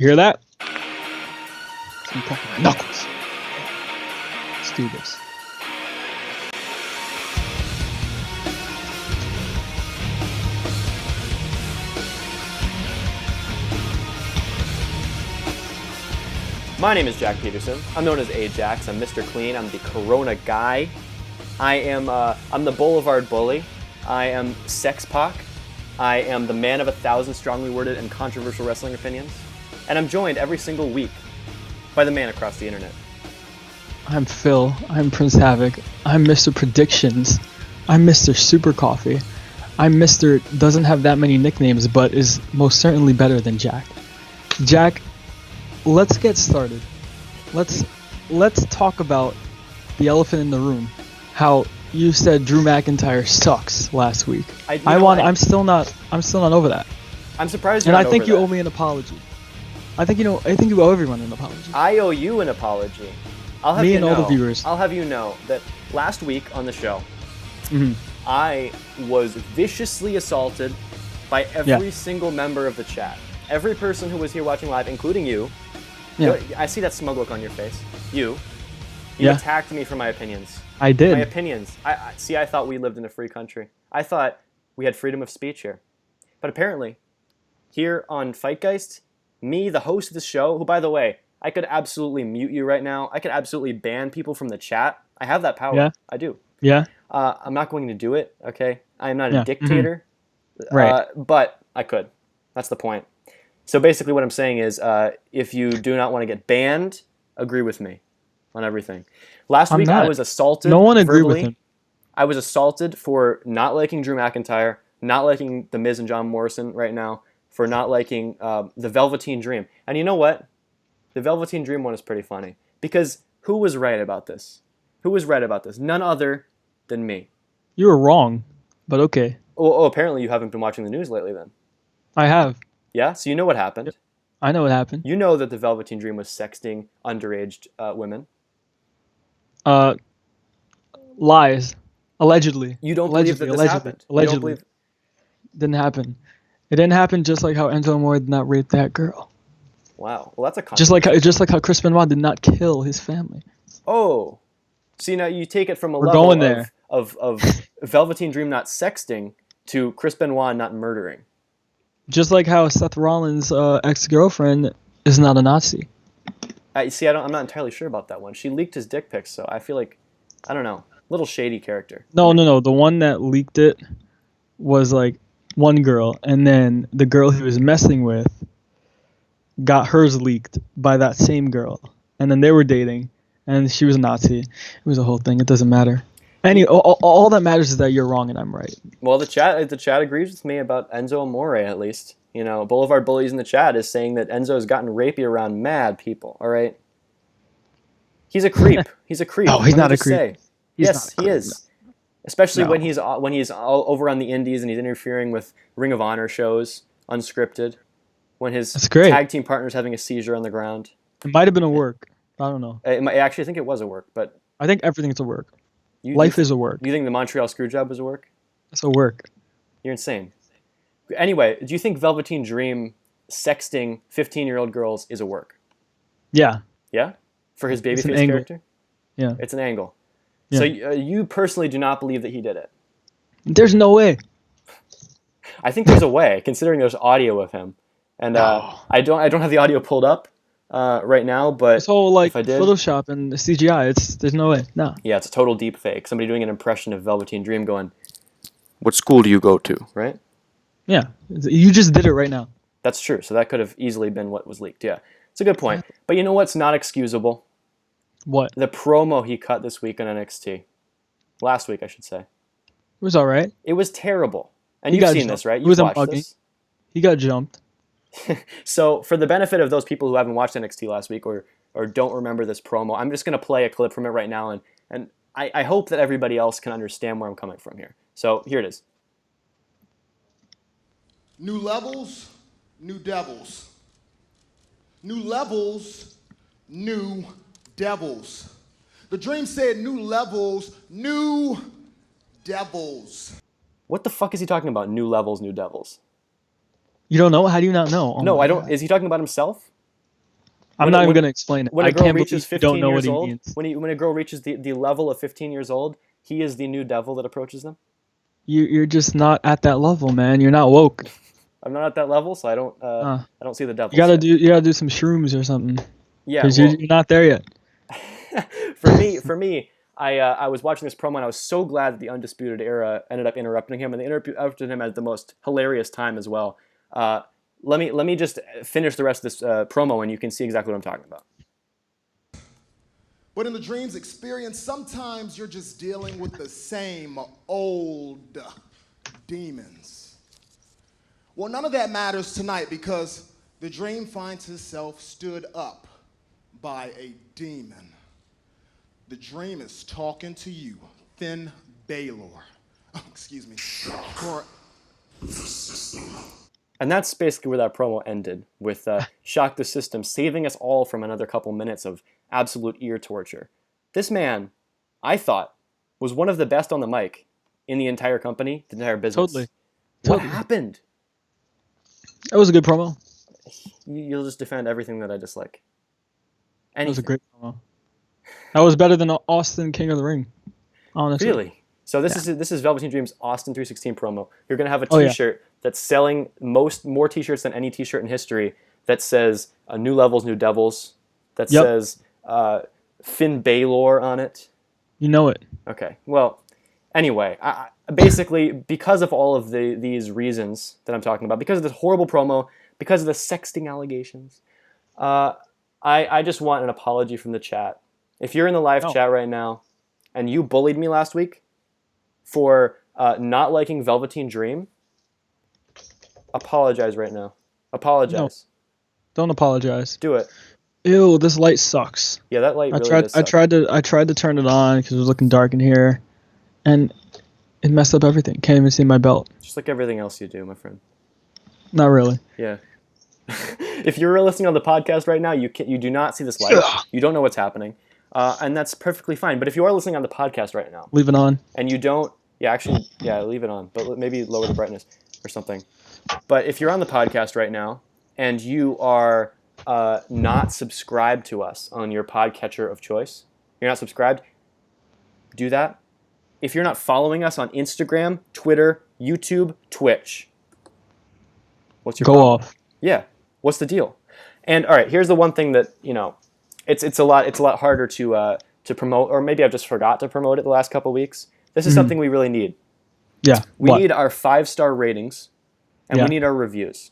You hear that? Some fucking knuckles. Let's do this. My name is Jack Peterson. I'm known as Ajax. I'm Mr. Clean. I'm the Corona guy. I'm the Boulevard Bully. I am x-pac. I am the man of 1,000 strongly worded and controversial wrestling opinions. And I'm joined every single week by the man across the internet. I'm Phil. I'm Prince Havoc. I'm Mr. Predictions. I'm Mr. Super Coffee. I'm Mr. Doesn't have that many nicknames, but is most certainly better than Jack. Jack, let's get started. Let's talk about the elephant in the room. How you said Drew McIntyre sucks last week. I'm still not over that. I'm surprised you're not over that. And I think you owe me an apology. I think you owe everyone an apology. I owe you an apology. I'll have me you and know, all the viewers. I'll have you know that last week on the show, Mm-hmm. I was viciously assaulted by every single member of the chat. Every person who was here watching live, including you. Yeah. I see that smug look on your face. You Yeah. attacked me for my opinions. I did. My opinions. I thought we lived in a free country. I thought we had freedom of speech here. But apparently, here on FightGeist, me, the host of the show, who, by the way, I could absolutely mute you right now. I could absolutely ban people from the chat. I have that power. Yeah. I do. Yeah. I'm not going to do it, okay? I am not Yeah. a dictator. Mm-hmm. Right. But I could. That's the point. So basically what I'm saying is, if you do not want to get banned, agree with me on everything. Last week I was assaulted. No one agreed verbally. with him. I was assaulted for not liking Drew McIntyre, not liking The Miz and John Morrison right now, for not liking the Velveteen Dream. And you know what? The Velveteen Dream one is pretty funny. Because who was right about this? Who was right about this? None other than me. You were wrong, but okay. Oh, apparently you haven't been watching the news lately then. I have. Yeah? So you know what happened. I know what happened. You know that the Velveteen Dream was sexting underage women. Lies. Allegedly. You don't believe that this happened? Allegedly. Didn't happen. It didn't happen just like how Enzo Amore did not rape that girl. Wow. Well, that's a just like how Chris Benoit did not kill his family. Oh. See, now you take it from a We're level going there. Of Velveteen Dream not sexting to Chris Benoit not murdering. Just like how Seth Rollins' ex-girlfriend is not a Nazi. I'm not entirely sure about that one. She leaked his dick pics, so I feel like, I don't know, little shady character. No. The one that leaked it was like one girl, and then the girl he was messing with got hers leaked by that same girl, and then they were dating, and she was a Nazi. It was a whole thing. It doesn't matter. All that matters is that you're wrong and I'm right. Well, the chat agrees with me about Enzo Amore, at least. You know, Boulevard Bullies in the chat is saying that Enzo's gotten rapey around mad people, all right? He's a creep. He's a creep. No, he's not a creep. Say. Yes, he is. Especially when he's all over on the indies and he's interfering with Ring of Honor shows, unscripted. When his tag team partner's having a seizure on the ground. It might have been a work. I don't know. Actually, I think it was a work, but... I think everything's a work. Life is a work. Do you think the Montreal Screwjob is a work? It's a work. You're insane. Anyway, do you think Velveteen Dream sexting 15-year-old girls is a work? Yeah. Yeah? For his babyface character? Yeah. It's an angle. Yeah. So you personally do not believe that he did it? There's no way. I think there's a way, considering there's audio of him. And I don't have the audio pulled up right now, but this whole if I did, Photoshop and the CGI, there's no way. No. Yeah, it's a total deep fake. Somebody doing an impression of Velveteen Dream going, "What school do you go to?" Right? Yeah, you just did it right now. That's true. So that could have easily been what was leaked. Yeah, it's a good point. But you know what's not excusable? What? The promo he cut this week on NXT. Last week, I should say. It was all right. It was terrible. And you've seen this, right? You've watched this. He got jumped. So for the benefit of those people who haven't watched NXT last week or don't remember this promo, I'm just going to play a clip from it right now, and I hope that everybody else can understand where I'm coming from here. So here it is. New levels, new devils. New levels, new devils. The Dream said new levels, new devils. What the fuck is he talking about? New levels, new devils. You don't know? How do you not know? No, I don't. Is he talking about himself? I'm not even going to explain it. When a I girl can't reaches believe you don't 15 know years what he old, means. when a girl reaches the level of 15 years old, he is the new devil that approaches them. You're just not at that level, man. You're not woke. I'm not at that level, so I don't see the devil. You gotta do some shrooms or something. Yeah, Because well, you're not there yet. for me, I was watching this promo and I was so glad that the Undisputed Era ended up interrupting him, and they interrupted him at the most hilarious time as well. Let me just finish the rest of this promo, and you can see exactly what I'm talking about. But in the dreams experience, sometimes you're just dealing with the same old demons. Well, none of that matters tonight because the dream finds himself stood up by a demon. The dream is talking to you, Finn Balor. Oh, excuse me. And that's basically where that promo ended, with Shock the System saving us all from another couple minutes of absolute ear torture. This man, I thought, was one of the best on the mic in the entire company, the entire business. Totally. What happened? That was a good promo. You'll just defend everything that I dislike. That was a great promo. That was better than Austin King of the Ring, honestly. Really? So this is Velveteen Dream's Austin 316 promo. You're gonna have a T-shirt that's selling more T-shirts than any T-shirt in history. That says "New Levels, New Devils." That says Finn Balor on it. You know it. Okay. Well, anyway, basically because of all of these reasons that I'm talking about, because of this horrible promo, because of the sexting allegations, I just want an apology from the chat. If you're in the live chat right now, and you bullied me last week for not liking Velveteen Dream, apologize right now. Apologize. No, don't apologize. Do it. Ew, this light sucks. Yeah, that light really does suck. I tried to turn it on because it was looking dark in here, and it messed up everything. Can't even see my belt. Just like everything else you do, my friend. Not really. Yeah. If you're listening on the podcast right now, you do not see this light. You don't know what's happening, and that's perfectly fine. But if you are listening on the podcast right now, leave it on. And you don't, leave it on. But maybe lower the brightness or something. But if you're on the podcast right now and you are not subscribed to us on your podcatcher of choice, you're not subscribed, do that. If you're not following us on Instagram, Twitter, YouTube, Twitch, what's your Go problem? off. Yeah. What's the deal? And all right, here's the one thing that, it's a lot harder to promote, or maybe I've just forgot to promote it the last couple weeks. This is something we really need. Yeah. We need our 5-star ratings, and we need our reviews.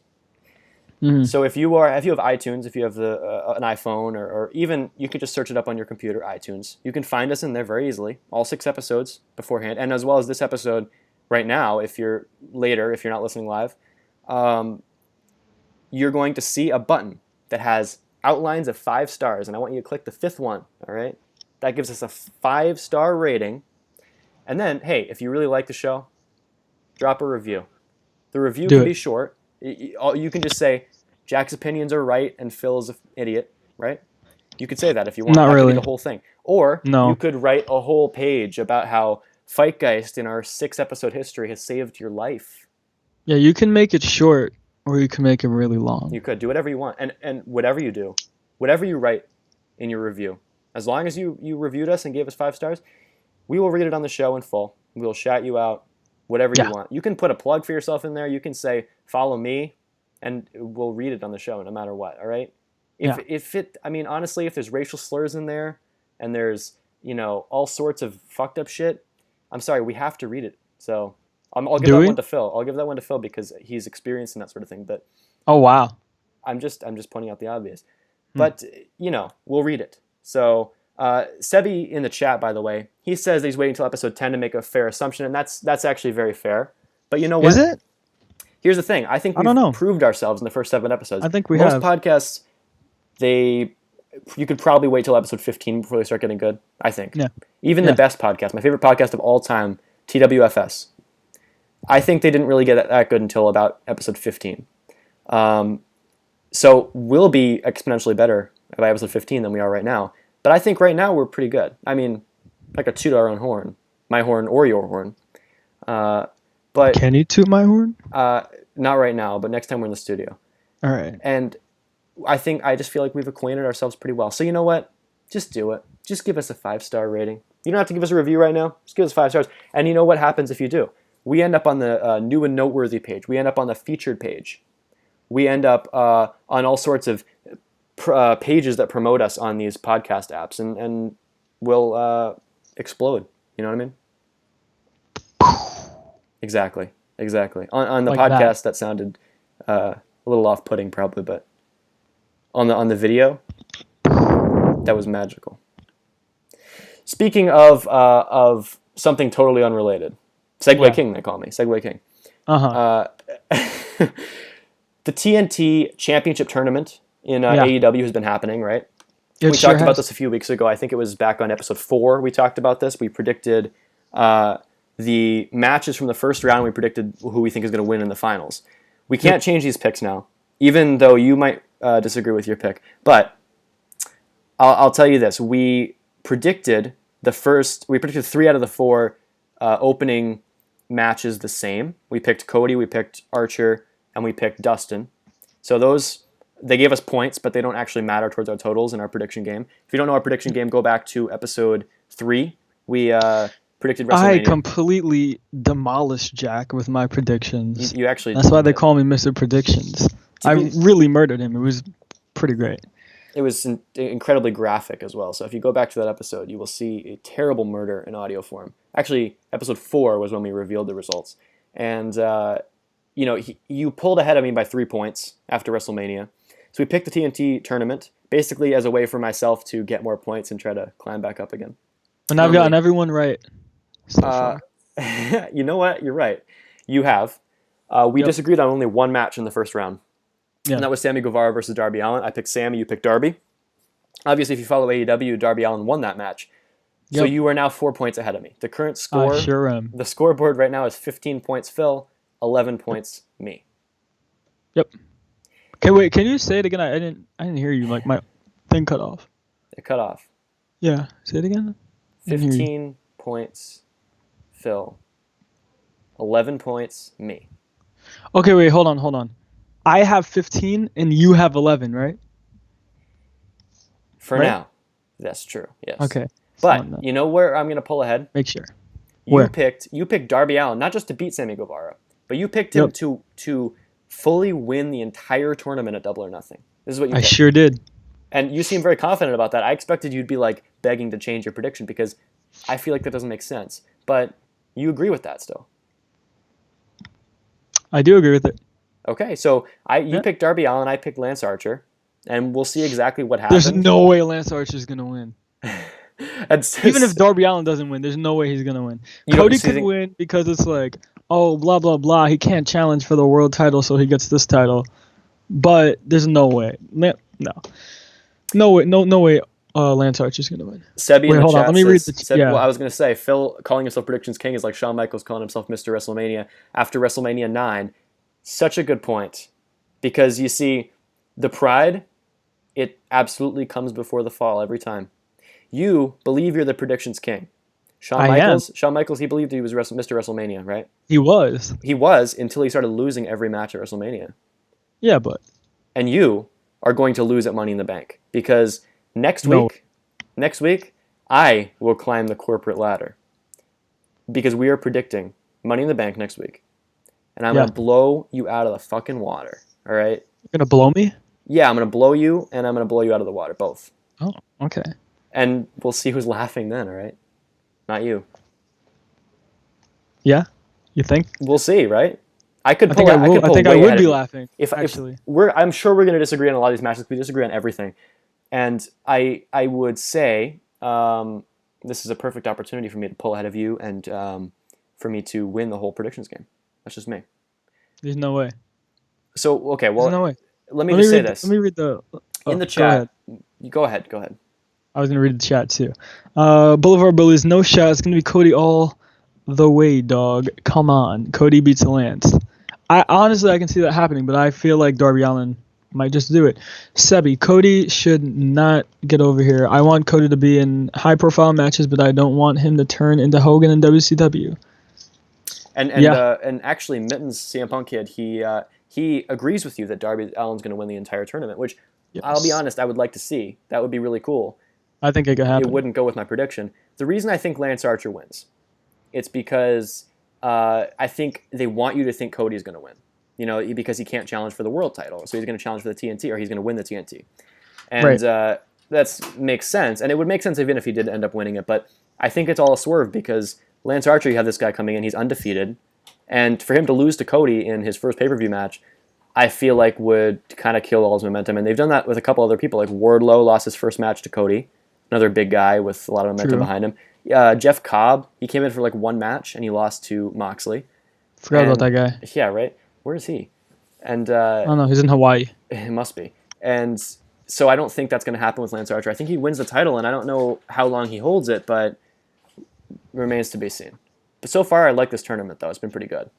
So if you have iTunes, if you have an iPhone, or even you could just search it up on your computer, iTunes, you can find us in there very easily, all 6 episodes beforehand, and as well as this episode right now, if you're not listening live, you're going to see a button that has outlines of 5 stars, and I want you to click the 5th one, all right? That gives us a 5-star rating. And then, hey, if you really like the show, drop a review. The review can be short. You can just say, Jack's opinions are right and Phil's an idiot, right? You could say that if you want. Not really. The whole thing. Or you could write a whole page about how FightGeist in our 6-episode history has saved your life. Yeah, you can make it short, or you can make it really long. You could do whatever you want, and whatever you do, whatever you write in your review, as long as you reviewed us and gave us 5 stars, we will read it on the show in full. We will shout you out, whatever you want. You can put a plug for yourself in there. You can say, follow me, and we'll read it on the show no matter what, all right? Honestly, if there's racial slurs in there, and there's, all sorts of fucked up shit, I'm sorry, we have to read it. So I'll give that one to Phil. I'll give that one to Phil because he's experienced in that sort of thing. But oh, wow. I'm just pointing out the obvious. But, we'll read it. So Sebi in the chat, by the way, he says he's waiting until episode 10 to make a fair assumption, and that's actually very fair. But you know what? Is it? Here's the thing. I think we've proved ourselves in the first 7 episodes. I think we have. Most podcasts, you could probably wait till episode 15 before they start getting good, I think. Yeah. Even the best podcast, my favorite podcast of all time, TWFS. I think they didn't really get that good until about episode 15. So we'll be exponentially better by episode 15 than we are right now. But I think right now we're pretty good. I mean, like a toot our own horn. My horn or your horn. But can you toot my horn? Not right now, but next time we're in the studio. All right. And I just feel like we've acquainted ourselves pretty well. So you know what? Just do it. Just give us a 5-star rating. You don't have to give us a review right now. Just give us 5 stars. And you know what happens if you do? We end up on the new and noteworthy page. We end up on the featured page. We end up on all sorts of pages that promote us on these podcast apps, and we'll explode. You know what I mean? Exactly. On the Like podcast, that sounded a little off-putting probably, but on the video, that was magical. Speaking of something totally unrelated, Segway King, they call me. Segway King. The TNT Championship Tournament in AEW has been happening, right? We talked about this a few weeks ago. I think it was back on episode 4 we talked about this. We predicted the matches from the first round. We predicted who we think is going to win in the finals. We can't change these picks now, even though you might disagree with your pick. But I'll tell you this. We predicted 3 out of the 4 opening matches the same. We picked Cody, we picked Archer, and we picked Dustin. So they gave us points, but they don't actually matter towards our totals in our prediction game. If you don't know our prediction game, go back to episode 3. We predicted WrestleMania. I completely demolished Jack with my predictions. You actually. That's why they call me Mr. Predictions. I really murdered him. It was pretty great. It was incredibly graphic as well. So if you go back to that episode, you will see a terrible murder in audio form. Actually, episode 4 was when we revealed the results. And, you pulled ahead of me by 3 points after WrestleMania. So we picked the TNT tournament, basically as a way for myself to get more points and try to climb back up again. And I've gotten everyone right. So far. You know what? You're right. You have. We disagreed on only one match in the first round. Yeah. And that was Sammy Guevara versus Darby Allin. I picked Sammy, you picked Darby. Obviously, if you follow AEW, Darby Allin won that match. So you are now 4 points ahead of me. The current score, I sure am. The scoreboard right now is 15 points Phil, 11 points me. Yep. Okay, wait. Can you say it again? I didn't hear you. Like my thing cut off. It cut off. Yeah. Say it again. 15 points Phil, 11 points me. Okay, wait. Hold on. I have 15 and you have 11, right? For now, that's true. Yes. Okay. But you know where I'm going to pull ahead? Make sure. You picked Darby Allin, not just to beat Sammy Guevara, but you picked him to fully win the entire tournament at Double or Nothing. This is what you picked. I sure did. And you seem very confident about that. I expected you'd be like begging to change your prediction because I feel like that doesn't make sense. But you agree with that still. I do agree with it. Okay, so you picked Darby Allin, I picked Lance Archer, and we'll see exactly what happens. There's no way Lance Archer's going to win. Even if Darby Allin doesn't win, there's no way he's going to win. Cody could win because it's like, oh, blah, blah, blah. He can't challenge for the world title, so he gets this title. But there's no way. No way Lance Archer's going to win. Sebi hold on. Let me read the chat. Well, I was going to say, Phil calling himself Predictions King is like Shawn Michaels calling himself Mr. WrestleMania after WrestleMania 9. Such a good point. Because you see, the pride, it absolutely comes before the fall every time. You believe you're the Predictions King. Shawn Michaels, he believed he was Mr. WrestleMania, right? He was. He was until he started losing every match at WrestleMania. Yeah, but... And you are going to lose at Money in the Bank. Because next week, I will climb the corporate ladder. Because we are predicting Money in the Bank next week. And I'm going to blow you out of the fucking water. All right? You're going to blow me? Yeah, I'm going to blow you, and I'm going to blow you out of the water, both. Oh, okay. And we'll see who's laughing then, all right? Not you. Yeah? You think? We'll see, right? I think I would be laughing, actually. I'm sure we're going to disagree on a lot of these matches. We disagree on everything. And I would say this is a perfect opportunity for me to pull ahead of you and for me to win the whole predictions game. That's just me. There's no way. So, okay, well, there's no way. Let me just say this. Let me read the... in the chat. Go ahead. I was going to read the chat, too. Boulevard Bullies, no shot. It's going to be Cody all the way, dog. Come on. Cody beats Lance. Honestly, I can see that happening, but I feel like Darby Allin might just do it. Sebi, Cody should not get over here. I want Cody to be in high-profile matches, but I don't want him to turn into Hogan in WCW. And actually, Mittens, CM Punk kid, he agrees with you that Darby Allin's going to win the entire tournament, which I'll be Yes. honest, I would like to see. That would be really cool. I think it could happen. It wouldn't go with my prediction. The reason I think Lance Archer wins, it's because I think they want you to think Cody's going to win. Because he can't challenge for the world title, so he's going to challenge for the TNT, or he's going to win the TNT. And Right. that makes sense, and it would make sense even if he did end up winning it. But I think it's all a swerve because Lance Archer, you have this guy coming in, he's undefeated, and for him to lose to Cody in his first pay-per-view match, I feel like would kind of kill all his momentum. And they've done that with a couple other people, like Wardlow lost his first match to Cody, another big guy with a lot of momentum True. behind him. Jeff Cobb, he came in for like one match and he lost to Moxley. Forgot about that guy. Yeah, right. Where is he? And I don't know. He's in Hawaii. it must be. And so I don't think that's going to happen with Lance Archer. I think he wins the title, and I don't know how long he holds it, but remains to be seen. But so far, I like this tournament, though. It's been pretty good.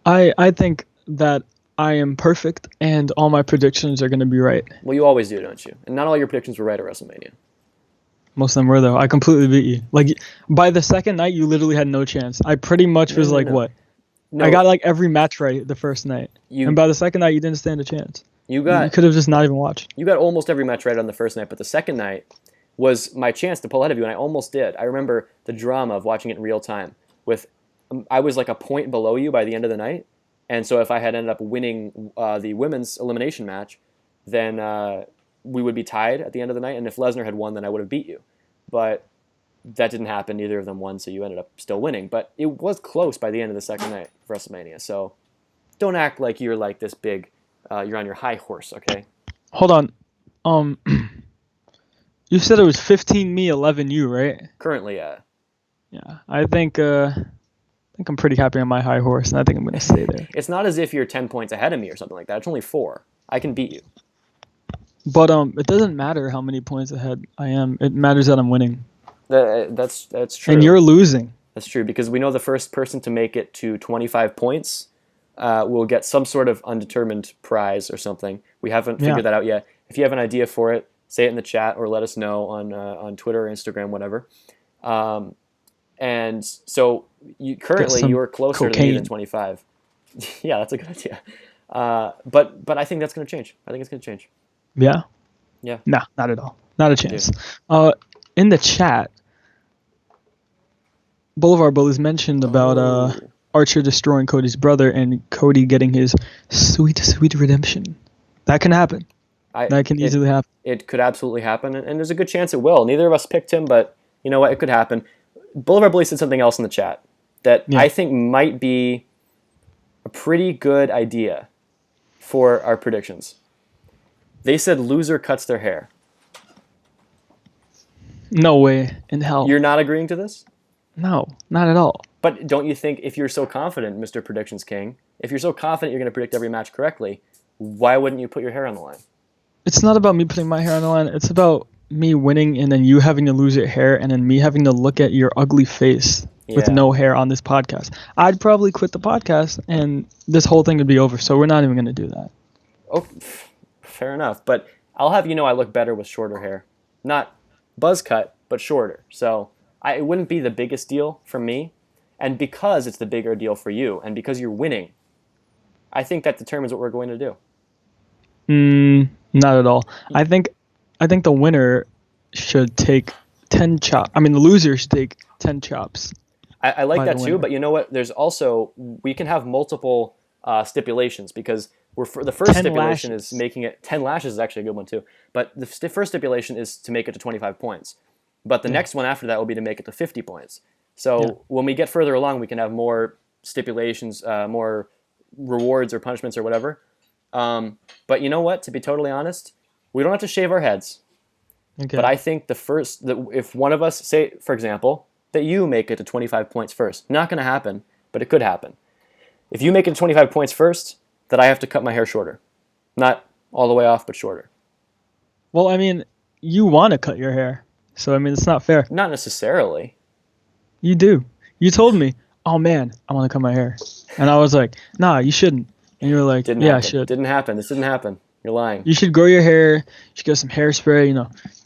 I think that I am perfect, and all my predictions are going to be right. Well, you always do, don't you? And not all your predictions were right at WrestleMania. Most of them were, though. I completely beat you. Like, by the second night, you literally had no chance. I pretty much was like, no. what? No, I got like every match right the first night. And by the second night, you didn't stand a chance. you You could have just not even watched. got almost every match right on the first night, but the second night was my chance to pull ahead of you, and I almost did. I remember the drama of watching it in real time. I was like a point below you by the end of the night, and so if I had ended up winning the women's elimination match, then we would be tied at the end of the night, and if Lesnar had won, then I would have beat you. But that didn't happen. Neither of them won, so you ended up still winning. But it was close by the end of the second night of WrestleMania, so don't act like you're like this big, you're on your high horse, okay? Hold on. You said it was 15 me, 11 you, right? Currently, Yeah. I think I'm pretty happy on my high horse, and I think I'm going to stay there. it's not as if you're 10 points ahead of me or something like that. It's only 4. I can beat you. But it doesn't matter how many points ahead I am. It matters that I'm winning. That's true. And you're losing. That's true, because we know the first person to make it to 25 points will get some sort of undetermined prize or something. We haven't figured that out yet. If you have an idea for it, say it in the chat or let us know on Twitter or Instagram, whatever. And so currently you're closer to me than 25. Yeah, that's a good idea. But I think that's going to change. I think it's going to change. Yeah? Yeah. No, not at all. Not a chance. In the chat, Boulevard Bullies mentioned about Archer destroying Cody's brother and Cody getting his sweet, sweet redemption. That can happen. That can easily happen. It could absolutely happen, and there's a good chance it will. Neither of us picked him, but you know what? It could happen. Boulevard Bullies said something else in the chat that I think might be a pretty good idea for our predictions. They said loser cuts their hair. No way in hell. You're not agreeing to this? No, not at all. But don't you think if you're so confident, Mr. Predictions King, if you're so confident you're going to predict every match correctly, why wouldn't you put your hair on the line? It's not about me putting my hair on the line. It's about me winning and then you having to lose your hair and then me having to look at your ugly face with no hair on this podcast. I'd probably quit the podcast and this whole thing would be over. So we're not even going to do that. Oh, fair enough. But I'll have you know I look better with shorter hair. Not buzz cut, but shorter. So it wouldn't be the biggest deal for me. And because it's the bigger deal for you and because you're winning, I think that determines what we're going to do. Not at all. I think the winner should take 10 chops. I mean, the loser should take 10 chops. I like that too, but you know what? There's also, we can have multiple stipulations because the first stipulation is making it, 10 lashes is actually a good one too, but the first stipulation is to make it to 25 points. But the next one after that will be to make it to 50 points. So when we get further along, we can have more stipulations, more rewards or punishments or whatever. But you know what? To be totally honest, we don't have to shave our heads. Okay. But I think if one of us, say, for example, that you make it to 25 points first, not going to happen, but it could happen. If you make it to 25 points first, that I have to cut my hair shorter. Not all the way off, but shorter. Well, I mean, you want to cut your hair. So, I mean, it's not fair. Not necessarily. You do. You told me, oh man, I want to cut my hair. And I was like, nah, you shouldn't. And you were like, I should. Didn't happen. This didn't happen. You're lying. You should grow your hair. You should get some hairspray,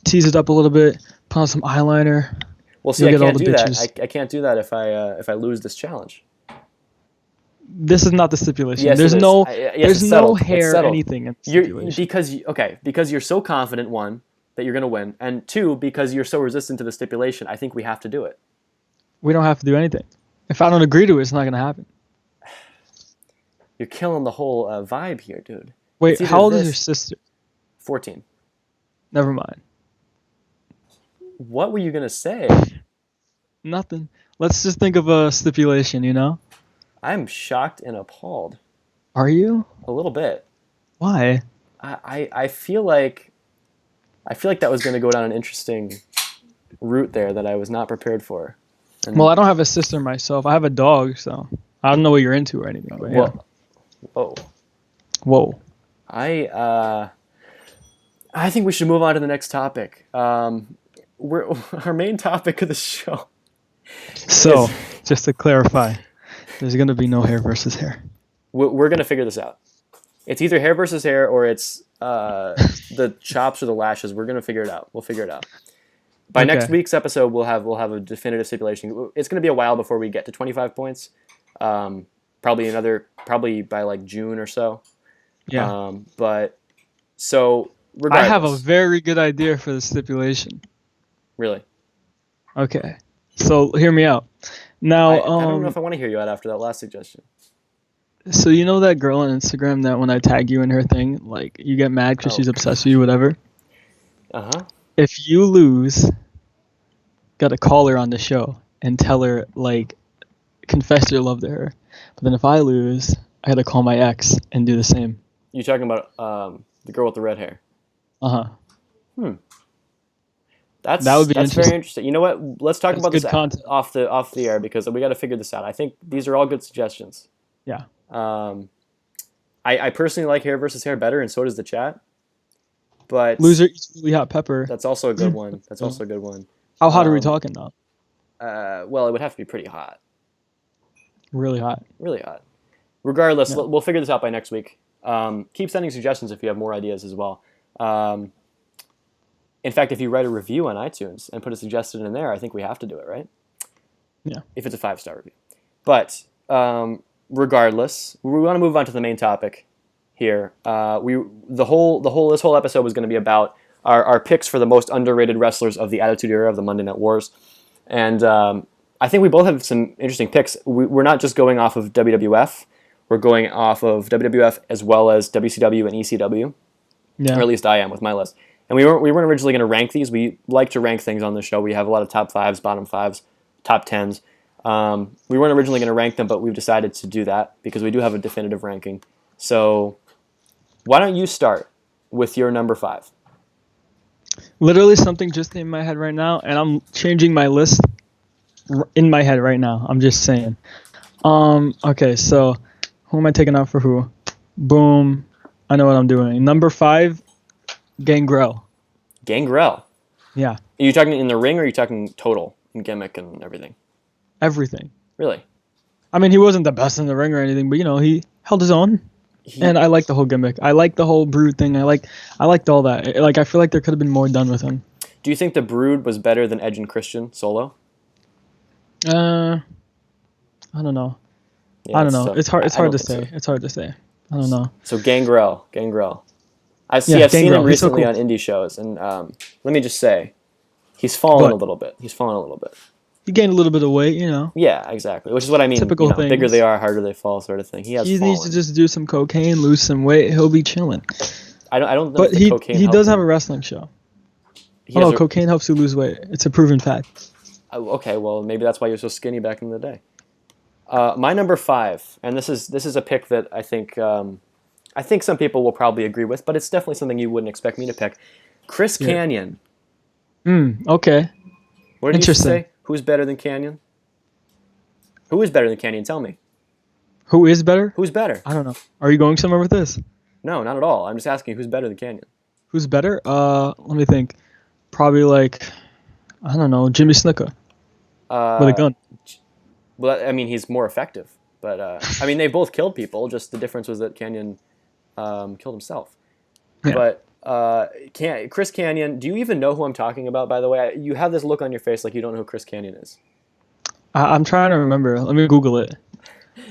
tease it up a little bit, put on some eyeliner. Well, see, I can't do that. I can't do that if I lose this challenge. This is not the stipulation. Yes, there's it is. no Yes, there's it's no settled. It's hair settled. anything in the You're stipulation. because you're so confident, one, that you're gonna win, and two, because you're so resistant to the stipulation. I think we have to do it. We don't have to do anything. If I don't agree to it, it's not gonna happen. You're killing the whole vibe here, dude. Wait, It's either how old is this- your sister? 14. Never mind. What were you gonna say? Nothing. Let's just think of a stipulation, you know? I'm shocked and appalled. Are you? A little bit. Why? I feel like that was gonna go down an interesting route there that I was not prepared for. And, Well, I don't have a sister myself. I have a dog, so I don't know what you're into or anything. But yeah. whoa. Whoa. I think we should move on to the next topic. Our main topic of the show. So, just to clarify, there's gonna be no hair versus hair. We're gonna figure this out. It's either hair versus hair, or it's the chops or the lashes. We're gonna figure it out. We'll figure it out. By next week's episode, we'll have a definitive stipulation. It's gonna be a while before we get to 25 points. Probably by like June or so. Yeah. But so I regardless, have a very good idea for the stipulation. really. Okay. So hear me out. Now, I don't know if I want to hear you out after that last suggestion. so you know that girl on Instagram that when I tag you in her thing, like you get mad because she's obsessed with you, whatever. If you lose, gotta call her on the show and tell her, like, confess your love to her. But then if I lose, I gotta call my ex and do the same. You talking about the girl with the red hair? That would be That's very interesting. interesting. You know what? Let's talk That's about this good content. off the air, because we got to figure this out. I think these are all good suggestions. Yeah. I personally like hair versus hair better, and so does the chat. But Loser eats really hot pepper. that's also a good one. That's also a good one. How hot are we talking though? Well, it would have to be pretty hot. Really hot. Really hot. Regardless, Yeah. we'll figure this out by next week. Keep sending suggestions if you have more ideas as well. In fact, if you write a review on iTunes and put a suggestion in there, I think we have to do it, right? Yeah. If it's a 5-star review. But regardless, we want to move on to the main topic here. This whole episode was going to be about our picks for the most underrated wrestlers of the Attitude Era of the Monday Night Wars, and I think we both have some interesting picks. We're not just going off of WWF; we're going off of WWF as well as WCW and ECW, Yeah. or at least I am with my list. And we weren't originally going to rank these. We like to rank things on the show. We have a lot of top 5s, bottom 5s, top 10s. We weren't originally going to rank them, but we've decided to do that because we do have a definitive ranking. So why don't you start with your number 5? Literally something just in my head right now, and I'm changing my list in my head right now. I'm just saying. Okay, so who am I taking out for who? Boom. I know what I'm doing. Number 5, Gangrel. Gangrel. Yeah, Are you talking in the ring, or are you talking total and gimmick and everything? everything. Really? I mean, he wasn't the best in the ring or anything, but he held his own. And I like the whole gimmick. I like the whole Brood thing. I liked all that. Like, I feel like there could have been more done with him. Do you think the Brood was better than Edge and Christian solo? I don't know. Yeah, I don't know. tough. It's hard. It's I hard don't to think say. It's hard to say. I don't know. So Gangrel. I've Yeah, seen him Gangrel. He's so recently cool. on indie shows, and let me just say, he's fallen a little bit. He gained a little bit of weight. Yeah, exactly. Which is what I mean. Typical Bigger things. they are, harder they fall, sort of thing. He has He fallen. needs to just do some cocaine, lose some weight. He'll be chilling. I don't know. But if the cocaine he helped does him. have a wrestling show. He Oh has no, cocaine helps you lose weight. It's a proven fact. Okay, well maybe that's why you're so skinny back in the day. My number 5, and this is a pick that I think some people will probably agree with, but it's definitely something you wouldn't expect me to pick. Chris Kanyon. Okay. What did you Interesting. say? Who's better than Kanyon? Who is better than Kanyon? Tell me. Who is better? Who's better? I don't know. Are you going somewhere with this? No, not at all. I'm just asking who's better than Kanyon. Who's better? Let me think. Probably I don't know, Jimmy Snuka with a gun. Well, I mean, he's more effective. But, I mean, they both killed people. Just the difference was that Kanyon killed himself. Yeah. But Chris Kanyon, do you even know who I'm talking about, by the way? You have this look on your face like you don't know who Chris Kanyon is. I'm trying to remember. Let me Google it.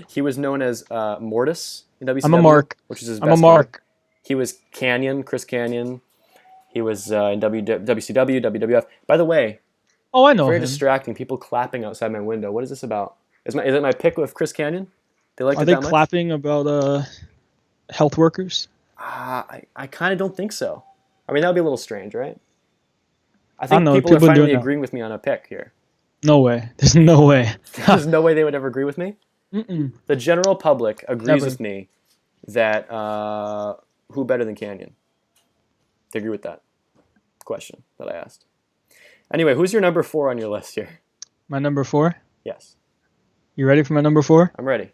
He was known as Mortis in WCW. I'm a mark. Which is his I'm best a mark. gimmick. He was Canyon, Chris Canyon. He was in WCW, WWF. By the way, Oh, I know very him. distracting. People clapping outside my window. What is this about? Is it my pick with Chris Canyon? They liked Are it they that much? clapping about health workers? I kind of don't think so. I mean, that would be a little strange, right? I I think know, people are people do finally that. agreeing with me on a pick here. No way. There's no way. There's no way they would ever agree with me. Mm-mm. The general public agrees Never. with me that who better than Canyon? They agree with that question that I asked. Anyway, who's your number 4 on your list here? My number 4. Yes, You ready for my number 4? I'm ready.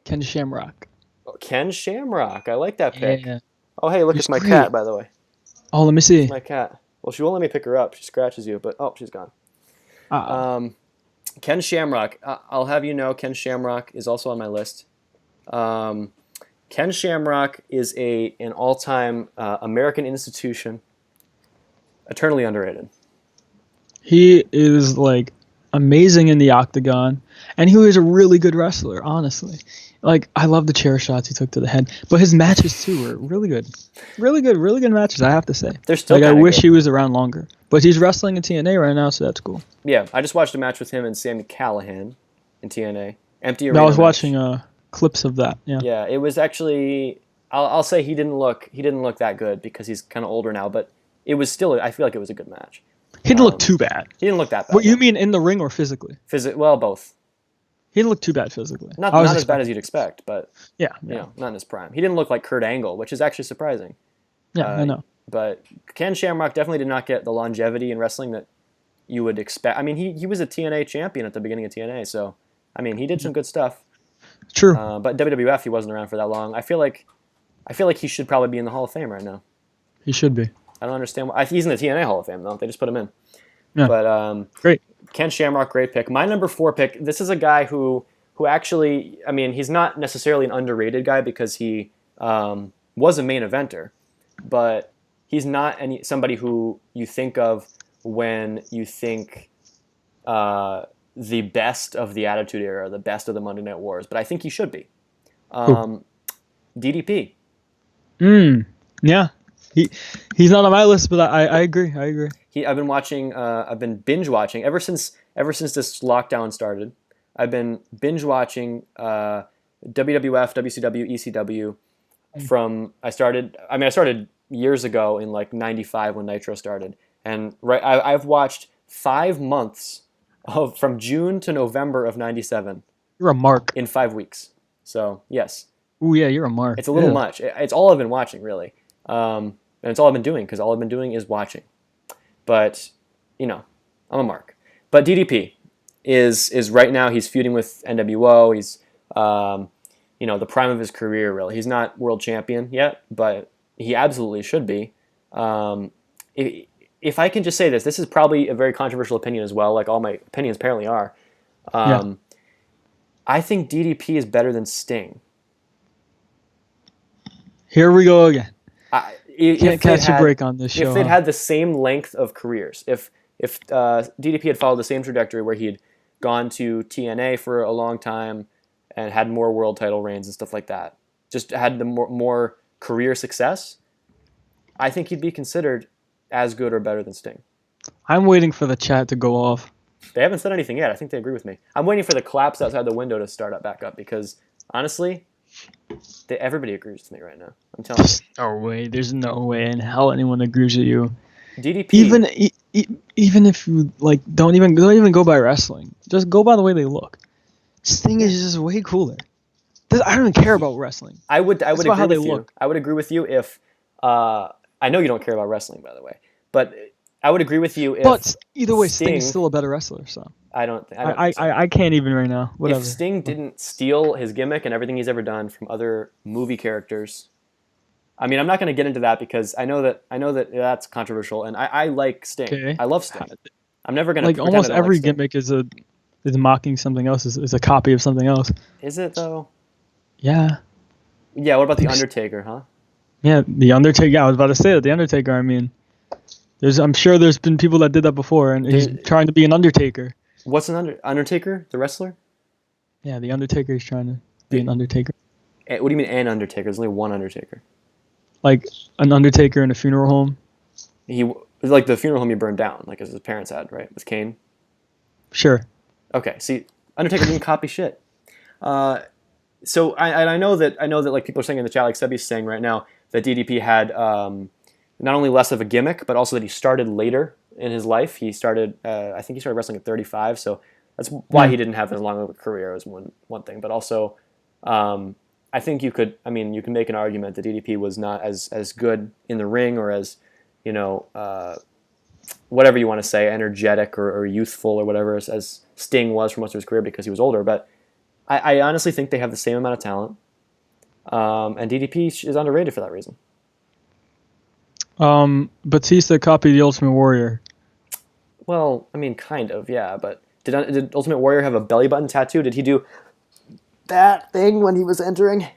Ken Shamrock. Oh, Ken Shamrock. I like that pick. Yeah. Oh, hey, look, He's it's my great. cat, by the way. Oh, let me see. My cat. Well, she won't let me pick her up. She scratches you, but she's gone. Ken Shamrock. I'll have you know, Ken Shamrock is also on my list. Ken Shamrock is an all-time American institution, eternally underrated. He is like amazing in the octagon, and he was a really good wrestler. Honestly, like I love the chair shots he took to the head, but his matches too were really good, really good matches. I have to say, They're still like I kinda wish good. he was around longer, but he's wrestling in TNA right now, so that's cool. Yeah, I just watched a match with him and Sami Callihan in TNA. Empty I arena was match. watching clips of that. Yeah. Yeah, it was actually. I'll say he didn't look that good because he's kind of older now, but it was still. I feel like it was a good match. He didn't look too bad. He didn't look that bad. What you mean in the ring or physically? Well, both. He didn't look too bad physically. Not I was as bad as expecting- you'd expect, but Yeah. you know, not in his prime. He didn't look like Kurt Angle, which is actually surprising. Yeah, I know. But Ken Shamrock definitely did not get the longevity in wrestling that you would expect. I mean, he was a TNA champion at the beginning of TNA, so I mean, he did some good stuff. True. But WWF, he wasn't around for that long. I feel like he should probably be in the Hall of Fame right now. He should be. I don't understand why. He's in the TNA Hall of Fame though. They just put him in. Yeah. But Great. Ken Shamrock, great pick. My number 4 pick. This is a guy who actually, I mean, he's not necessarily an underrated guy because he was a main eventer, but he's not somebody who you think of when you think the best of the Attitude Era, the best of the Monday Night Wars. But I think he should be. DDP. Yeah. He's not on my list, but I agree. I agree. I've been watching. I've been binge watching ever since this lockdown started. I've been binge watching WWF, WCW, ECW. I started years ago in like '95 when Nitro started, and I've watched 5 months from June to November of '97 You're a mark. in 5 weeks. So yes, Ooh, yeah, you're a mark. it's a little much. It's all I've been watching really, and it's all I've been doing because all I've been doing is watching. But you know, I'm a mark. But DDP is right now he's feuding with NWO. He's the prime of his career really. He's not world champion yet, but he absolutely should be. If I can just say this is probably a very controversial opinion as well, like all my opinions apparently are. I think DDP is better than Sting. Here we go again. If Can't catch a break on this show. If they'd had the same length of careers, if DDP had followed the same trajectory where he'd gone to TNA for a long time and had more world title reigns and stuff like that, just had the more career success, I think he'd be considered as good or better than Sting. I'm waiting for the chat to go off. They haven't said anything yet. I think they agree with me. I'm waiting for the claps outside the window to start back up because honestly, everybody agrees with me right now. I'm telling you. There's no way in hell anyone agrees with you. DDP. Even if you like don't even go by wrestling, just go by the way they look. Sting is just way cooler. I don't even care about wrestling. I would about agree how they with you. look. I would agree with you if I know you don't care about wrestling, by the way, but I would agree with you if. But either way, Sting is still a better wrestler. So I don't think so. I can't even right now. Whatever. If Sting didn't steal his gimmick and everything he's ever done from other movie characters, I mean, I'm not going to get into that because I know that that's controversial, and I like Sting. Okay. I love Sting. I'm never going to like almost every gimmick is mocking something else. Is a copy of something else. Is it though? Yeah. Yeah. What about the Undertaker, huh? Yeah, the Undertaker. Yeah, I was about to say that the Undertaker. I mean, I'm sure there's been people that did that before, and he's trying to be an Undertaker. What's an Undertaker? The wrestler? Yeah, the Undertaker is trying to be an Undertaker. What do you mean an Undertaker? There's only one Undertaker. Like an Undertaker in a funeral home. He was like the funeral home he burned down, like as his parents had, right? With Kane. Sure. Okay, see, Undertaker didn't copy shit. So I know that like people are saying in the chat, like Sebi's saying right now, that DDP had not only less of a gimmick, but also that he started later in his life. He started, I think he started wrestling at 35, so that's why he didn't have as long of a career as one thing. But also, I think you can make an argument that DDP was not as good in the ring or as, whatever you want to say, energetic or youthful or whatever as Sting was for most of his career because he was older. But I honestly think they have the same amount of talent, and DDP is underrated for that reason. Batista copied the Ultimate Warrior. Well, I mean, kind of, yeah. But did Ultimate Warrior have a belly button tattoo? Did he do that thing when he was entering?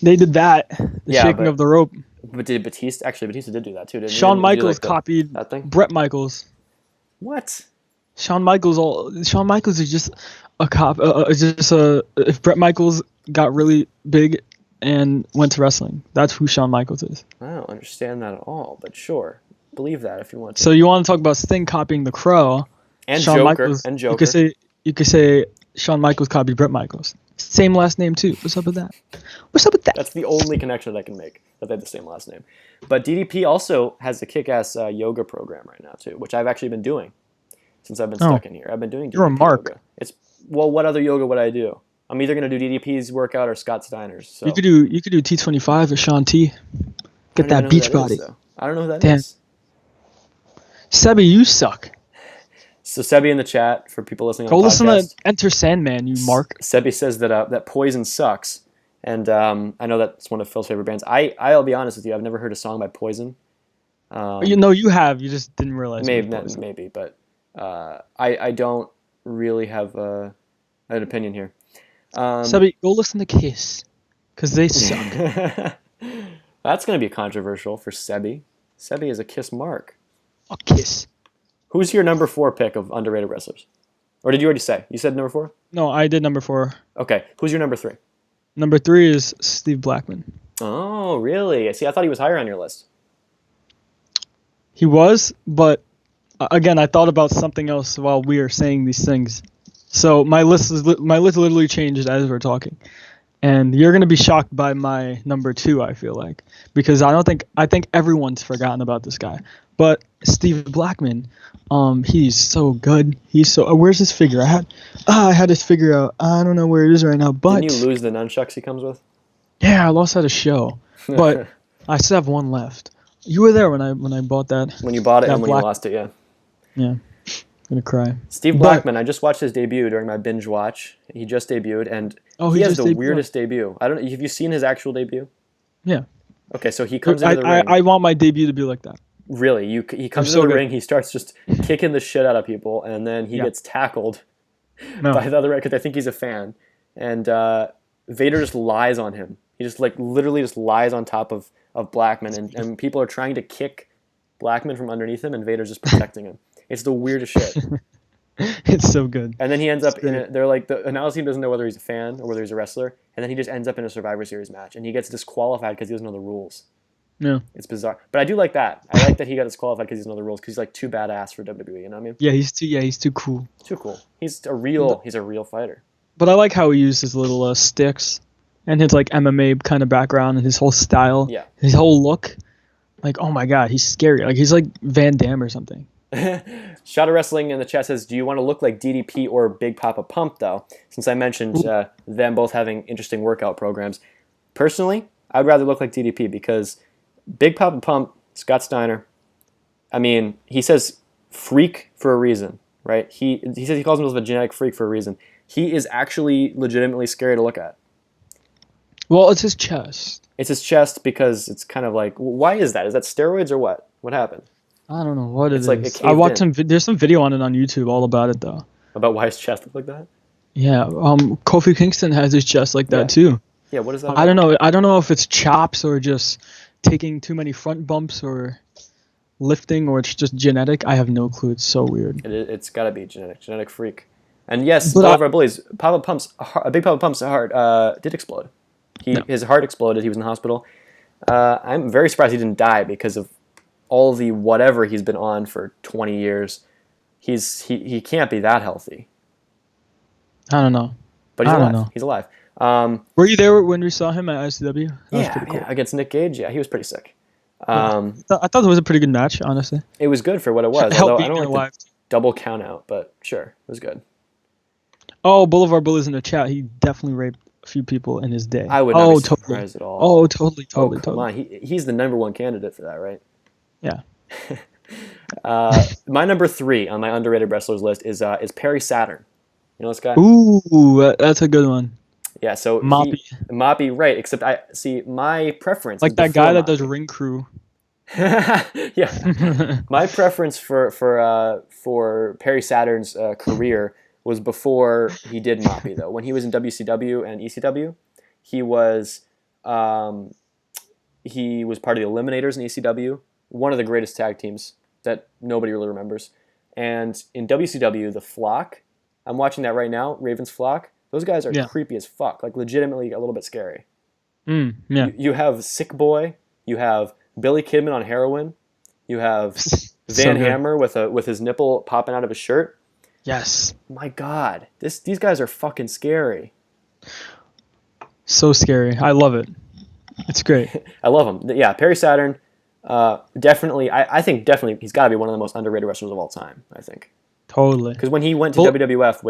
They did that. The shaking of the rope. But did Batista? Actually, Batista did do that too, didn't he? Shawn Michaels copied that thing? Bret Michaels. What? Shawn Michaels is just a cop. If Bret Michaels got really big and went to wrestling, that's who Shawn Michaels is. I don't understand that at all, but sure, believe that if you want to. So you want to talk about Sting copying the Crow and Shawn Joker Michaels, and Joker? You could say Shawn Michaels copied Bret Michaels. Same last name too. What's up with that? That's the only connection that I can make, that they have the same last name. But DDP also has a kick-ass yoga program right now too, which I've actually been doing since I've been stuck in here. I've been doing DDP You're a mark. Yoga. What other yoga would I do? I'm either going to do DDP's workout or Scott Steiner's. So. You could do T25 or Sean T. Get that beach body. I don't know who that is. Sebi, you suck. So Sebi in the chat, for people listening on Go the podcast. listen to Enter Sandman, you mark. Sebi says that Poison sucks. And I know that's one of Phil's favorite bands. I'll be honest with you, I've never heard a song by Poison. You have. You just didn't realize. Maybe, but I don't really have an opinion here. Sebi, go listen to Kiss, because they suck. That's going to be controversial for Sebi. Sebi is a Kiss mark. A Kiss. Who's your number 4 pick of underrated wrestlers? Or did you already say? You said number 4? No, I did number 4. Okay. Who's your number 3? Number 3 is Steve Blackman. Oh, really? See, I thought he was higher on your list. He was, but again, I thought about something else while we were saying these things. So my list literally changed as we're talking. And you're going to be shocked by my number 2, I feel like, because I think everyone's forgotten about this guy. But Steve Blackman, he's so good. He's so. Where's his figure? I had his figure out. I don't know where it is right now. But didn't you lose the nunchucks he comes with? Yeah, I lost at a show, but I still have one left. You were there when I bought that. When you bought it and when you lost it, yeah. Yeah, gonna cry. Steve Blackman. I just watched his debut during my binge watch. He just debuted, and he has the weirdest debut. I don't. Have you seen his actual debut? Yeah. Okay, so he comes into the ring. I want my debut to be like that. Really, he comes into the ring. He starts just kicking the shit out of people, and then he gets tackled by the other because I think he's a fan, and Vader just lies on him. He just literally just lies on top of Blackman, and people are trying to kick Blackman from underneath him, and Vader's just protecting him. It's the weirdest shit. It's so good. And then he ends up in it. They're like, the analysis team doesn't know whether he's a fan or whether he's a wrestler, and then he just ends up in a Survivor Series match, and he gets disqualified because he doesn't know the rules. Yeah. It's bizarre. But I do like that. I like that he got disqualified because he doesn't know the rules, because he's like too badass for WWE, you know what I mean? Yeah, he's too cool. Too cool. He's a real fighter. But I like how he used his little sticks and his MMA kind of background and his whole style. Yeah. His whole look. Like, oh my god, he's scary. Like he's like Van Damme or something. Shot of Wrestling in the chat says, do you want to look like DDP or Big Papa Pump, though? Since I mentioned them both having interesting workout programs. Personally, I'd rather look like DDP because Big Papa Pump, Scott Steiner, I mean, he says freak for a reason, right? He says he calls himself a genetic freak for a reason. He is actually legitimately scary to look at. Well, it's his chest. It's his chest because it's kind of like, why is that? Is that steroids or what? What happened? I don't know what it is. I watched there's some video on it on YouTube all about it, though. About why his chest looked like that? Yeah, Kofi Kingston has his chest like that, too. Yeah, what is that? I don't know. I don't know if it's chops or just taking too many front bumps or lifting or it's just genetic. I have no clue. It's so weird. It's got to be genetic freak. And yes, But one of our bullies, Big Papa Pump's heart did explode. His heart exploded. He was in the hospital. I'm very surprised he didn't die because of all the whatever he's been on for 20 years. He can't be that healthy. I don't know. But he's I alive. don't know. He's alive. Were you there when we saw him at ICW? That was pretty cool. Yeah, against Nick Gage. Yeah, he was pretty sick. I thought it was a pretty good match, honestly. It was good for what it was. Help Although I being don't like alive. the double count out, but sure, it was good. Oh, Boulevard Bullies in the chat. He definitely raped a few people in his day. I would not be surprised at all. Oh, totally. Come on. He's the #1 candidate for that, right? Yeah. My number 3 on my underrated wrestlers list is Perry Saturn. You know this guy? Ooh, that's a good one. Yeah, so Moppy, right? Except I see my preference. Like is that guy that Moppy. does Ring Crew. Yeah, my preference for Perry Saturn's career was before he did Moppy, though. When he was in WCW and ECW, he was part of the Eliminators in ECW, one of the greatest tag teams that nobody really remembers. And in WCW, the Flock, I'm watching that right now, Raven's Flock. Those guys are creepy as fuck, like legitimately a little bit scary. Yeah. You have Sick Boy, you have Billy Kidman on heroin, you have Van Hammer with his nipple popping out of his shirt. Yes. My God, these guys are fucking scary. So scary. I love it. It's great. I love him. Yeah, Perry Saturn, definitely. I think definitely he's got to be one of the most underrated wrestlers of all time. I think. Totally. Because when he went to WWF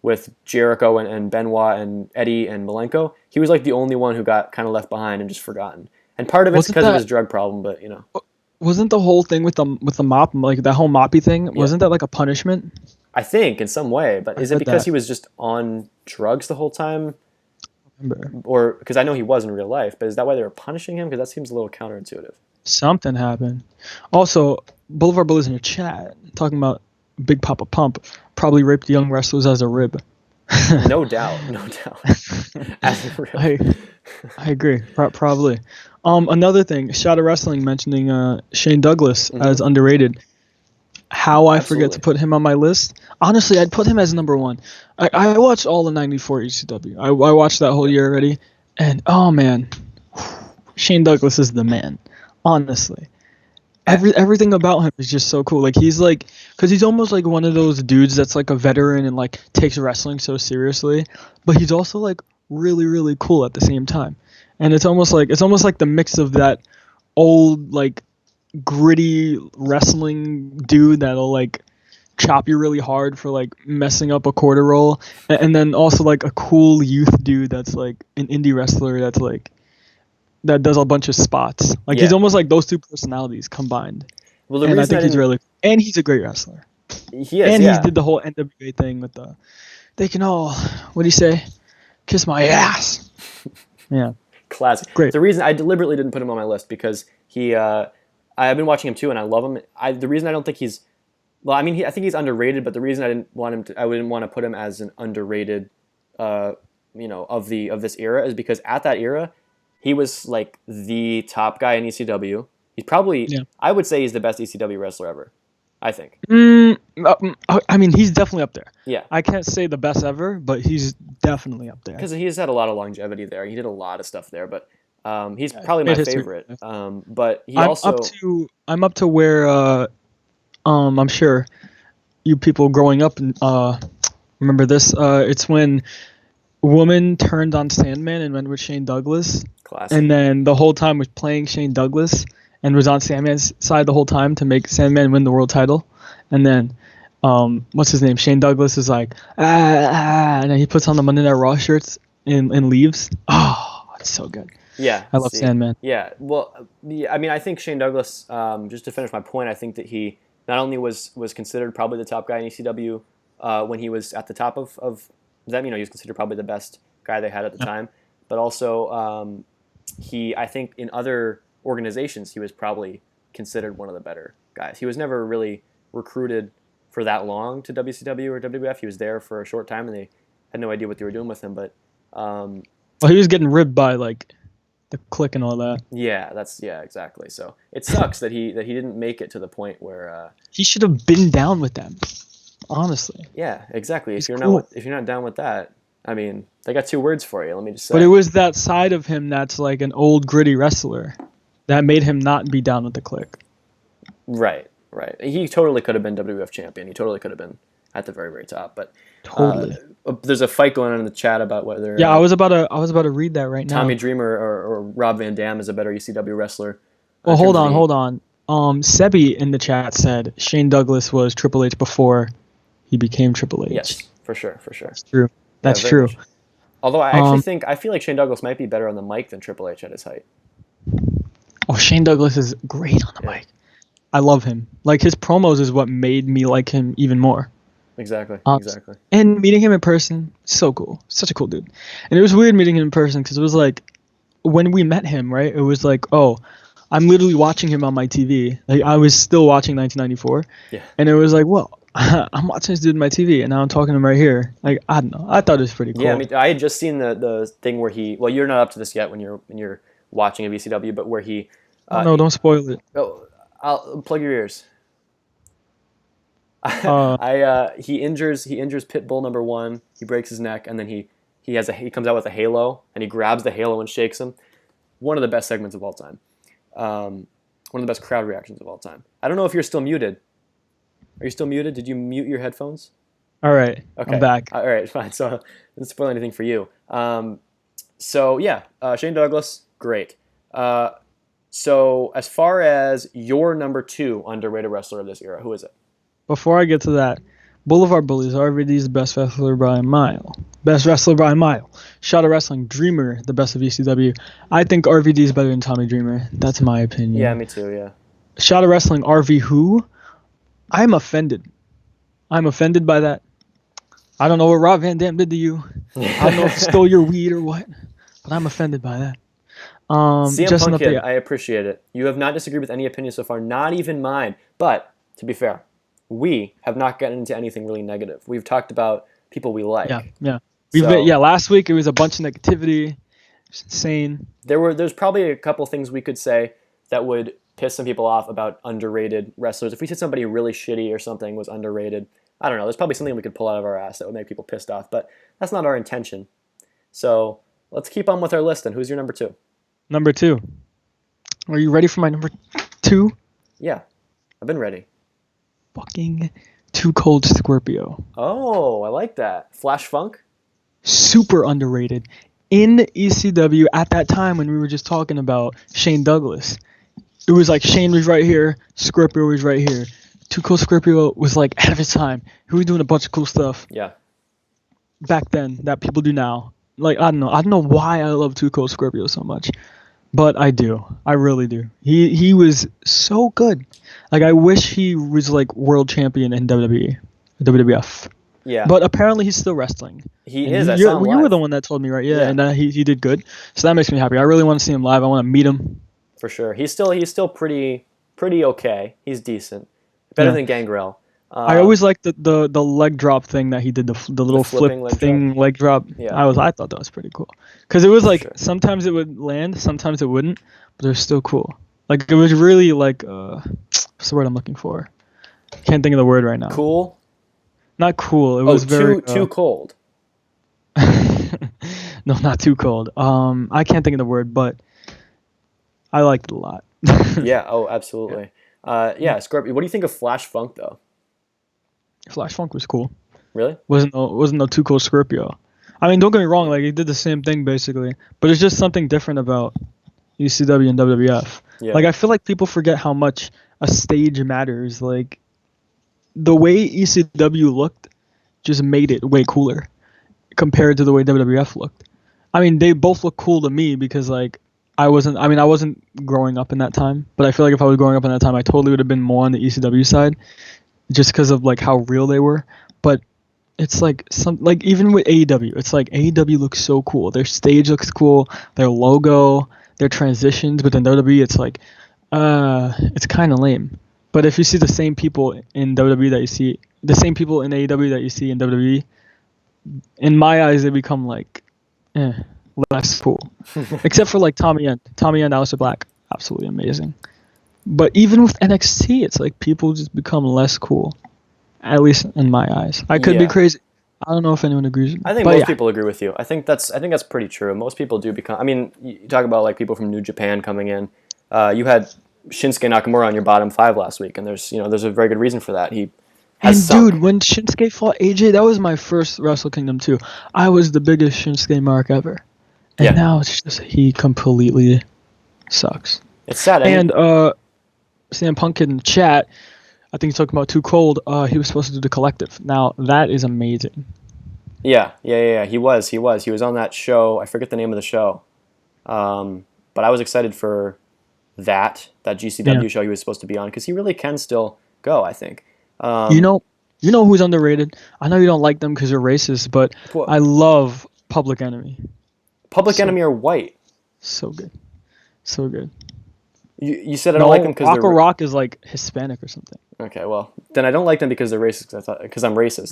with Jericho and Benoit and Eddie and Malenko, he was like the only one who got kind of left behind and just forgotten. And part of it's because of his drug problem, but you know. Wasn't the whole thing with the mop, like that whole moppy thing, wasn't that like a punishment? I think in some way, but is it because he was just on drugs the whole time? Or because I know he was in real life, but is that why they were punishing him? Because that seems a little counterintuitive. Something happened. Also, Boulevard Bullies in the chat talking about Big Papa Pump probably raped young wrestlers as a rib. No doubt. As a rib. I agree. Probably. Another thing, Shot of Wrestling mentioning Shane Douglas as underrated. How I forget to put him on my list. Honestly, I'd put him as #1. I watched all the '94 ECW. I watched that whole year already, and oh man, Shane Douglas is the man. Honestly, everything about him is just so cool. Like because he's almost like one of those dudes that's like a veteran and like takes wrestling so seriously, but he's also like really really cool at the same time. And it's almost like the mix of that old like gritty wrestling dude that'll like chop you really hard for like messing up a quarter roll, and then also like a cool youth dude that's like an indie wrestler that's like that does a bunch of spots. Like he's almost like those two personalities combined. Well, the and reason I think he's really, and he's a great wrestler. He is, and he did the whole NWA thing with they can all, what do you say, kiss my ass. Yeah. Classic. Great. The reason I deliberately didn't put him on my list because I've been watching him too, and I love him. The reason I don't think he's, I think he's underrated, but the reason I didn't want to put him as an underrated, of this era is because at that era, he was like the top guy in ECW. He's probably, I would say he's the best ECW wrestler ever. I think. I mean, he's definitely up there. Yeah. I can't say the best ever, but he's definitely up there. Because he's had a lot of longevity there. He did a lot of stuff there, but he's probably my favorite. But I'm up to where I'm sure you people growing up remember this. It's when Woman turned on Sandman and went with Shane Douglas. Classic. And then the whole time was playing Shane Douglas and was on Sandman's side the whole time to make Sandman win the world title. And then what's his name? Shane Douglas is like and then he puts on the Monday Night Raw shirts and leaves. Oh, it's so good. Yeah, I love Sandman. Yeah, well, I mean, I think Shane Douglas. Just to finish my point, I think that he not only was considered probably the top guy in ECW when he was at the top of them. He was considered probably the best guy they had at the time. But also, I think in other organizations, he was probably considered one of the better guys. He was never really recruited for that long to WCW or WWF. He was there for a short time, and they had no idea what they were doing with him. But well, he was getting ribbed by like the Click and all that. Yeah, exactly. So it sucks that he didn't make it to the point where he should have been down with them. honestly. Yeah, exactly. He's If you're cool. not down with that, I mean, they got two words for you. Let me just say. But it was that side of him that's like an old gritty wrestler that made him not be down with the clique. Right. He totally could have been WWF champion. He totally could have been at the very, very top. But Totally. there's a fight going on in the chat about whether Yeah, I was about to read that right now. Tommy Dreamer or Rob Van Dam is a better ECW wrestler. Well, hold on. Sebi in the chat said Shane Douglas was Triple H before he became Triple H. Yes, for sure. That's true. That's very true. much. Although I actually I feel like Shane Douglas might be better on the mic than Triple H at his height. Oh, Shane Douglas is great on the mic. I love him. Like, his promos is what made me like him even more. Exactly. And meeting him in person, so cool. Such a cool dude. And it was weird meeting him in person because it was like, when we met him, right, it was like, oh, I'm literally watching him on my TV. Like, I was still watching 1994. Yeah. And it was like, well, I'm watching this dude on my TV, and now I'm talking to him right here. Like, I don't know. I thought it was pretty cool. Yeah, I mean, I had just seen the thing where he. Well, you're not up to this yet when you're watching a VCW, but where he. No, don't spoil it. Oh, I'll plug your ears. He injures Pitbull number 1. He breaks his neck, and then he comes out with a halo, and he grabs the halo and shakes him. One of the best segments of all time. One of the best crowd reactions of all time. I don't know if you're still muted. Are you still muted? Did you mute your headphones? All right. Okay. I'm back. All right, fine. So I didn't spoil anything for you. So yeah, Shane Douglas, great. So as far as your number 2 underrated wrestler of this era, who is it? Before I get to that, Boulevard Bullies, RVD's best wrestler by a mile. Best wrestler by a mile. Shot of Wrestling, Dreamer, the best of ECW. I think RVD is better than Tommy Dreamer. That's my opinion. Yeah, me too, yeah. Shot of Wrestling, RV who? I'm offended. I'm offended by that. I don't know what Rob Van Dam did to you. I don't know if he stole your weed or what, but I'm offended by that. CM Punk Kid, I appreciate it. You have not disagreed with any opinion so far, not even mine. But, to be fair, we have not gotten into anything really negative. We've talked about people we like. Yeah. So, last week it was a bunch of negativity. It's insane. There's probably a couple things we could say that would piss some people off about underrated wrestlers. If we said somebody really shitty or something was underrated, I don't know. There's probably something we could pull out of our ass that would make people pissed off, but that's not our intention. So let's keep on with our list. And who's your number 2? Number 2. Are you ready for my number 2? Yeah, I've been ready. Fucking Too Cold Scorpio. Oh, I like that. Flash Funk? Super underrated. In ECW at that time when we were just talking about Shane Douglas, it was like Shane was right here, Scorpio was right here. Too Cold Scorpio was like ahead of his time. He was doing a bunch of cool stuff. Yeah. Back then that people do now. Like, I don't know why I love Too Cold Scorpio so much, but I do. I really do. He was so good. Like, I wish he was like world champion in WWE, WWF. Yeah. But apparently he's still wrestling. He and is. I saw him you were live. the one that told me, right? Yeah. And he did good. So that makes me happy. I really want to see him live. I want to meet him. For sure. He's still pretty okay. He's decent. Better than Gangrel. I always liked the leg drop thing that he did, the little flip leg drop. Yeah. I thought that was pretty cool. Because it was like, sometimes it would land, sometimes it wouldn't, but it was still cool. Like, it was really like, what's the word I'm looking for? Can't think of the word right now. Cool? Not cool. It was very... too cold. No, not too cold. I can't think of the word, but I liked it a lot. Yeah, oh, absolutely. Scorpio. What do you think of Flash Funk, though? Flash Funk was cool. Really? Wasn't no Too Cold Scorpio. I mean, don't get me wrong. Like, he did the same thing basically, but it's just something different about ECW and WWF. Yeah. Like, I feel like people forget how much a stage matters. Like, the way ECW looked just made it way cooler compared to the way WWF looked. I mean, they both look cool to me because, like, I wasn't growing up in that time, but I feel like if I was growing up in that time, I totally would have been more on the ECW side just because of, like, how real they were. But it's like even with AEW, it's like AEW looks so cool. Their stage looks cool, their logo, their transitions, but then WWE, it's like, it's kind of lame. But if you see the same people in WWE that you see, the same people in AEW that you see in WWE, in my eyes, they become like, less cool. Except for like Tommy End, Aleister Black, absolutely amazing. But even with NXT, it's like people just become less cool at least in my eyes. I could be Yeah. crazy. I don't know if anyone agrees with me. I think but most yeah. people agree with you. I think that's pretty true. Most people do become. I mean, you talk about like people from New Japan coming in. You had Shinsuke Nakamura on your bottom 5 last week, and there's a very good reason for that. He has And sunk. dude, when Shinsuke fought AJ, that was my first Wrestle Kingdom too. I was the biggest Shinsuke mark ever. And Yeah. now it's just he completely sucks. It's sad. And CM Punk in the chat, I think he's talking about Too Cold. He was supposed to do the Collective. Now that is amazing. Yeah. He was on that show. I forget the name of the show, but I was excited for that GCW show he was supposed to be on because he really can still go. I think. You know who's underrated? I know you don't like them because you're racist, but What? I love Public Enemy. Public Enemy are white. So good. So good. You said I don't like them because Rocco they're Rock is like Hispanic or something. okay. Well, then I don't like them because they're racist. Because I'm racist.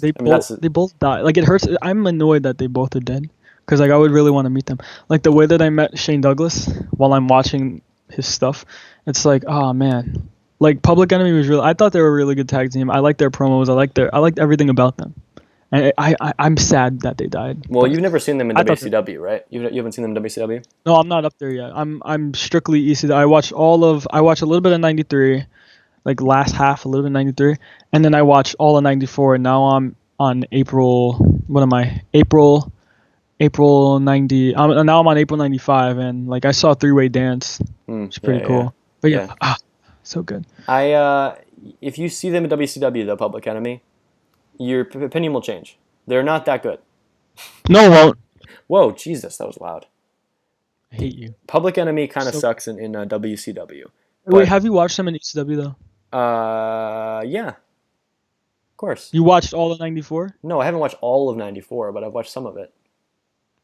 They both die. Like it hurts. I'm annoyed that they both are dead because like I would really want to meet them. Like the way that I met Shane Douglas while I'm watching his stuff, it's like, oh man. Like Public Enemy was really. I thought they were a really good tag team. I liked their promos. I liked everything about them. And I'm sad that they died. Well, you've never seen them in I thought WCW, right? You haven't seen them in WCW? No, I'm not up there yet. I'm strictly ECW. I watched a little bit of '93, like last half, a little bit of '93, and then I watched all of '94. And now I'm on April. What am I? April 90. Now I'm on April '95, and like I saw a 3-way dance. It's pretty cool. But yeah, so good. If you see them in WCW, the Public Enemy, your opinion will change. They're not that good. No, it won't. Whoa, Jesus, that was loud. I hate you. Public Enemy kind of sucks in WCW. Wait, have you watched them in ECW though? Yeah. Of course. You watched all of '94? No, I haven't watched all of '94, but I've watched some of it.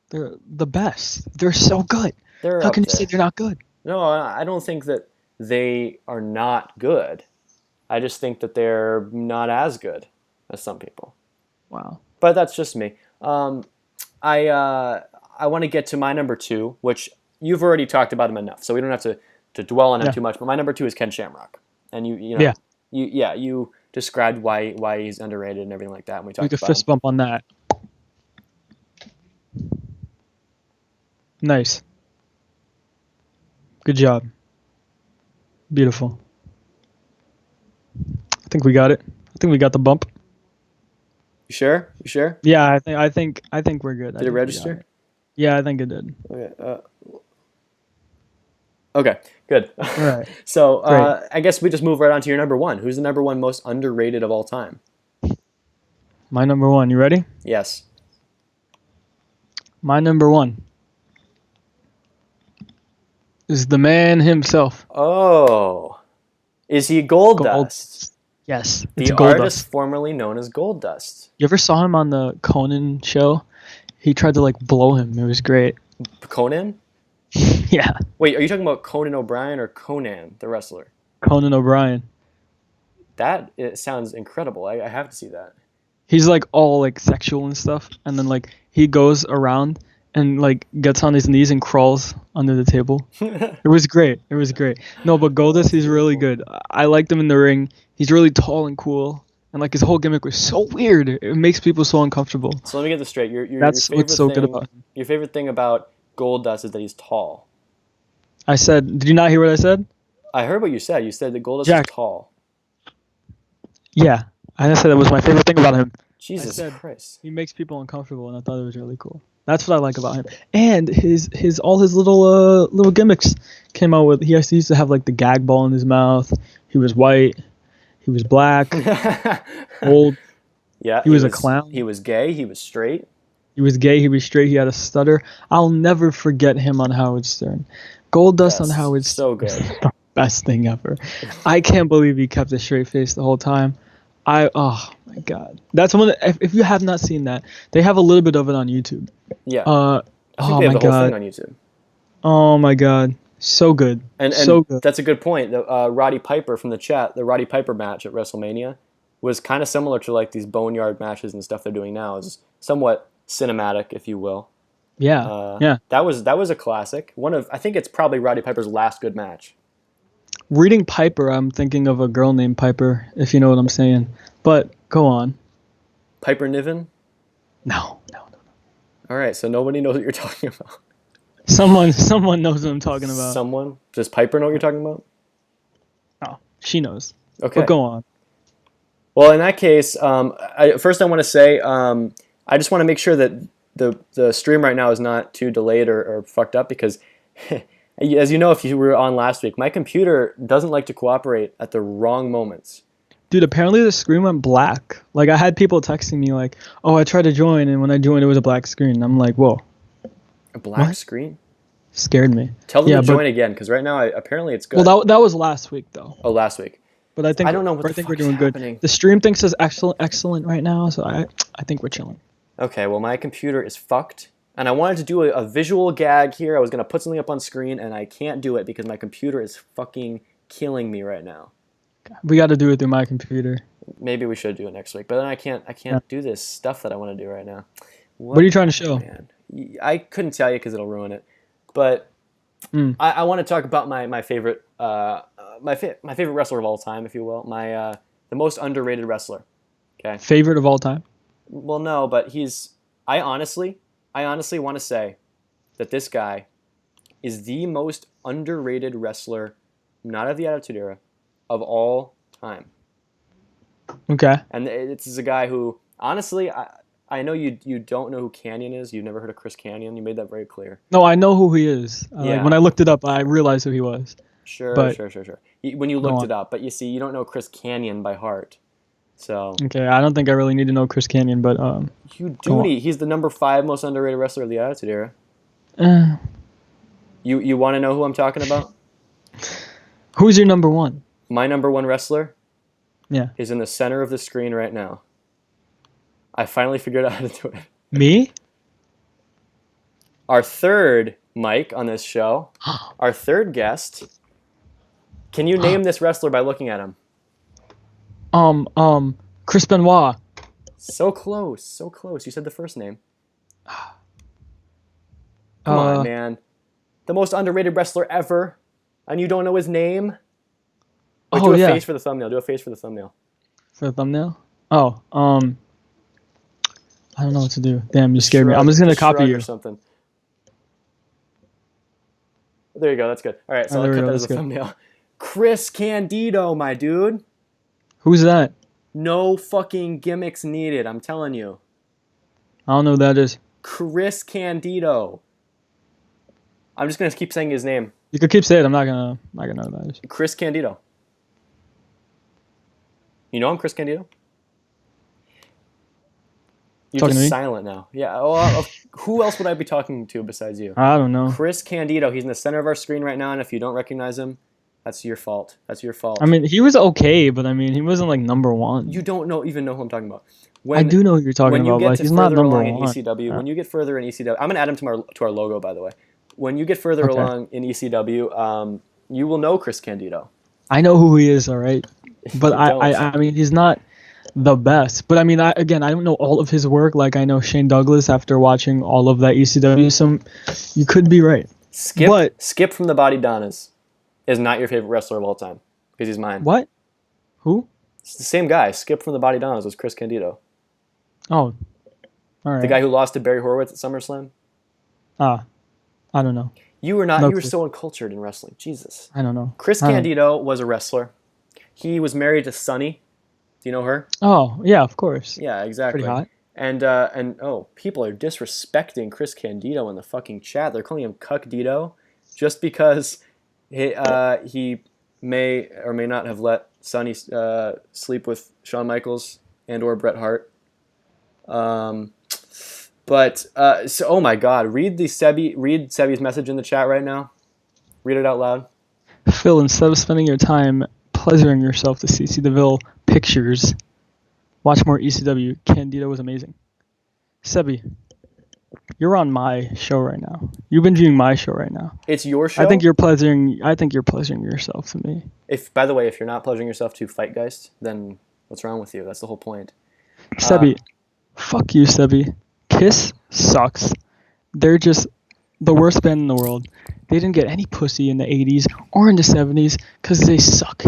They're the best. They're so good. They're How up can you there. say they're not good? No, I don't think that they are not good. I just think that they're not as good as some people. Wow. But that's just me. I want to get to my number 2, which you've already talked about him enough, so we don't have to dwell on him too much. But my number 2 is Ken Shamrock, and you described why he's underrated and everything like that. And we talked We could about fist him. bump on that. Nice. Good job. Beautiful. I think we got it. I think we got the bump. You sure? You sure? Yeah, I think we're good. Did it register? Yeah, I think it did. Okay. Okay. Good. All right. So Great. I guess we just move right on to your number 1. Who's the number 1 most underrated of all time? My number 1. You ready? Yes. My number 1 is the man himself. Oh, is he Goldust? Yes, it's The Goldust. artist formerly known as Goldust. You ever saw him on the Conan show? He tried to like blow him. It was great. Conan? Yeah, Wait, are you talking about Conan O'Brien or Conan, the wrestler? Conan O'Brien. It sounds incredible. I have to see that. He's like all like sexual and stuff, and then like he goes around and like gets on his knees and crawls under the table. It was great. It was great. No, but Goldust, he's really good. I liked him in the ring. He's really tall and cool, and like his whole gimmick was so weird. It makes people so uncomfortable. So let me get this straight. That's what's so good about him. Your favorite thing about Goldust is that he's tall. I said, did you not hear what I said? I heard what you said. You said that Goldust Jack. is tall. Yeah, I said that was my favorite thing about him. Jesus said- Christ. He makes people uncomfortable, and I thought it was really cool. That's what I like about him. And his all his little gimmicks came out with. He used to have like the gag ball in his mouth. He was white. He was black. Old. Yeah. He was a clown. He was gay. He was straight. He was gay. He was straight. He had a stutter. I'll never forget him on Howard Stern. Goldust on Howard So Stern. good. The best thing ever. I can't believe he kept a straight face the whole time. Oh my god. That's one. If you have not seen that, they have a little bit of it on YouTube. Yeah. Oh I think they my have the whole god. thing on YouTube. Oh my god. So good. And so good. that's a good point. Roddy Piper from the chat, the Roddy Piper match at WrestleMania was kind of similar to like these boneyard matches and stuff they're doing now. It's somewhat cinematic, if you will. Yeah. Yeah. That was a classic. I think it's probably Roddy Piper's last good match. Reading Piper, I'm thinking of a girl named Piper, if you know what I'm saying. But Go on. Piper Niven? No. All right, so nobody knows what you're talking about. Someone knows what I'm talking about. Someone? Does Piper know what you're talking about? Oh, she knows. Okay. But go on. Well, in that case, first I want to say I just want to make sure that the stream right now is not too delayed or fucked up because, as you know, if you were on last week, my computer doesn't like to cooperate at the wrong moments. Dude, apparently the screen went black. Like, I had people texting me like, oh, I tried to join, and when I joined, it was a black screen. I'm like, whoa. A black What? screen? Scared me. Tell them to join again, because right now, apparently it's good. Well, that was last week, though. Oh, last week. But I think I don't know what the we're fuck's doing happening. good. The stream thinks it's excellent right now, so I think we're chilling. Okay, well, my computer is fucked, and I wanted to do a visual gag here. I was going to put something up on screen, and I can't do it because my computer is fucking killing me right now. We got to do it through my computer. Maybe we should do it next week, but then I can't do this stuff that I want to do right now. What are you trying to show? Man? I couldn't tell you because it'll ruin it. But I want to talk about my favorite my favorite wrestler of all time, if you will. The most underrated wrestler. Okay. Favorite of all time? Well, no, but I honestly want to say that this guy is the most underrated wrestler, not of the Attitude Era, of all time. Okay. And this is a guy who, honestly, I know you don't know who Canyon is. You've never heard of Chris Canyon. You made that very clear. No, I know who he is. Yeah. Like, when I looked it up, I realized who he was. Sure. When you Go looked on. it up, but you see, you don't know Chris Canyon by heart. So Okay, I don't think I really need to know Chris Canyon, but you do need. He's the number 5 most underrated wrestler of the Attitude Era. uh, You want to know who I'm talking about? who's your number one? My number 1 wrestler Yeah. is in the center of the screen right now. I finally figured out how to do it. Me? Our third mic on this show, our third guest. Can you name this wrestler by looking at him? Chris Benoit. So close. You said the first name. Come on, man. The most underrated wrestler ever, and you don't know his name? Wait, do a face for the thumbnail. For the thumbnail? Oh, I don't know what to do. Damn, you scared me. I'm just gonna copy you. Or something. There you go. That's good. All right, so I'll there we cut go, that as that's a good. thumbnail. Chris Candido, my dude. Who's that? No fucking gimmicks needed. I'm telling you. I don't know who that is. Chris Candido. I'm just gonna keep saying his name. You could keep saying it. I'm not gonna know who that is. Chris Candido. You know him, Chris Candido? You're Talking to just me? silent now. Yeah. Well, who else would I be talking to besides you? I don't know. Chris Candido. He's in the center of our screen right now, and if you don't recognize him, that's your fault. I mean, he was okay, but I mean, he wasn't like number one. You don't even know who I'm talking about. I do know who you're talking about, but he's not number one. In ECW, when you get further in ECW, I'm gonna add him to our logo, by the way. When you get further along in ECW, you will know Chris Candido. I know who he is, all right, but You I mean, he's not the best. But I mean, I don't know all of his work. Like, I know Shane Douglas after watching all of that ECW. So you could be right. Skip from the Body Donnas is not your favorite wrestler of all time because he's mine. What? Who? It's the same guy. Skip from the Body Donnas was Chris Candido. Oh, all right. The guy who lost to Barry Horowitz at SummerSlam. I don't know. You were not. No You were clue. so uncultured in wrestling. Jesus. I don't know. Chris I don't- Candido was a wrestler. He was married to Sunny. Do you know her? Oh, yeah, of course. Yeah, exactly. Pretty hot. And people are disrespecting Chris Candido in the fucking chat. They're calling him Cuckdido just because he may or may not have let Sonny sleep with Shawn Michaels and or Bret Hart. So oh my God, read Sebi's message in the chat right now. Read it out loud. Phil, instead of spending your time pleasuring yourself to CC DeVille pictures, watch more ECW. Candido was amazing. Sebi, you're on my show right now. You've been viewing my show right now. It's your show. I think you're pleasuring yourself to me. By the way, if you're not pleasuring yourself to FightGeist, then what's wrong with you? That's the whole point. Sebi, fuck you, Sebi. Kiss sucks. They're just the worst band in the world. They didn't get any pussy in the 80s or in the 70s because they suck.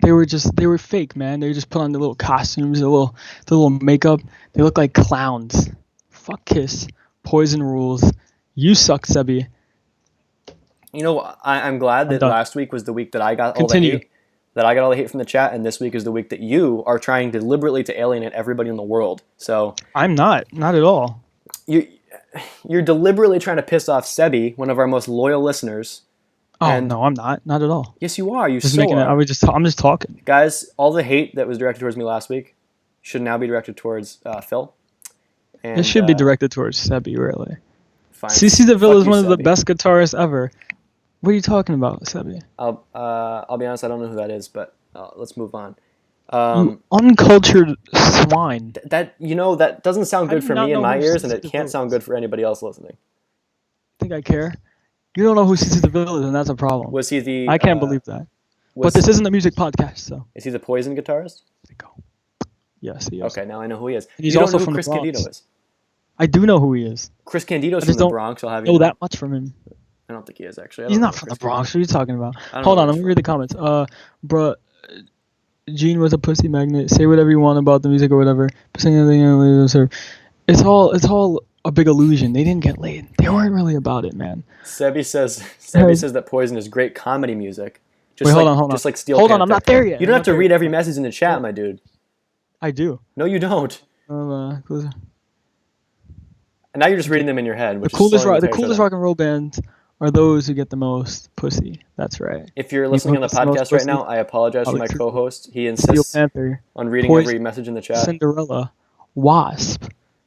They were fake, man. They just put on the little costumes, the little makeup. They look like clowns. Fuck Kiss. Poison rules. You suck, Sebi. You know, I'm glad that done. last week was the week that I got all Continue. the hate. That I got all the hate from the chat, and this week is the week that you are trying deliberately to alienate everybody in the world. So I'm not at all. you're deliberately trying to piss off Sebi, one of our most loyal listeners. Oh And- no, I'm not at all. Yes, you are. You Just so making it. are. I'm just talking. Guys, all the hate that was directed towards me last week should now be directed towards Phil. And, It should be directed towards Sebi, really. Fine. CC DeVille Fuck is you, one of the Sebi. best guitarists ever. What are you talking about, Sebi? I'll be honest, I don't know who that is, but let's move on. You uncultured swine. That doesn't sound I good do for not me in know my who ears, and CC it can't DeVille sound is. good for anybody else listening. Think I care? You don't know who CC DeVille is, and that's a problem. Was he the? I can't believe that. Was, But this isn't a music podcast, so. is he the Poison guitarist? There you go. Yes, he is. Okay, now I know who he is. And he's you don't also know who from the Chris Bronx. Candido is. I do know who he is. Chris Candido's I from just the don't Bronx. I'll have you know know. that much from him. I don't think he is actually. I He's don't know not who from the Chris Bronx. What are you talking about? I don't Hold know on, where let he's me read the comments. Bruh, Gene was a pussy magnet. Say whatever you want about the music or whatever. But saying anything, it's all a big illusion. They didn't get laid. They weren't really about it, man. Sebi says that Poison is great comedy music. Just Wait, like, hold on. Just like Steel Hold on, Panther. I'm not there yet. You don't have to read every message in the chat, my dude. I do. No, you don't. The And now you're just reading them in your head, which coolest is slowing the entire coolest show down. rock and roll bands are those who get the most pussy. That's right. If you're listening on the who gets the most podcast right pussy? now, I apologize for my Alex, co-host. He Steel insists Panther, on reading Poison, every message in the chat. Cinderella, Wasp,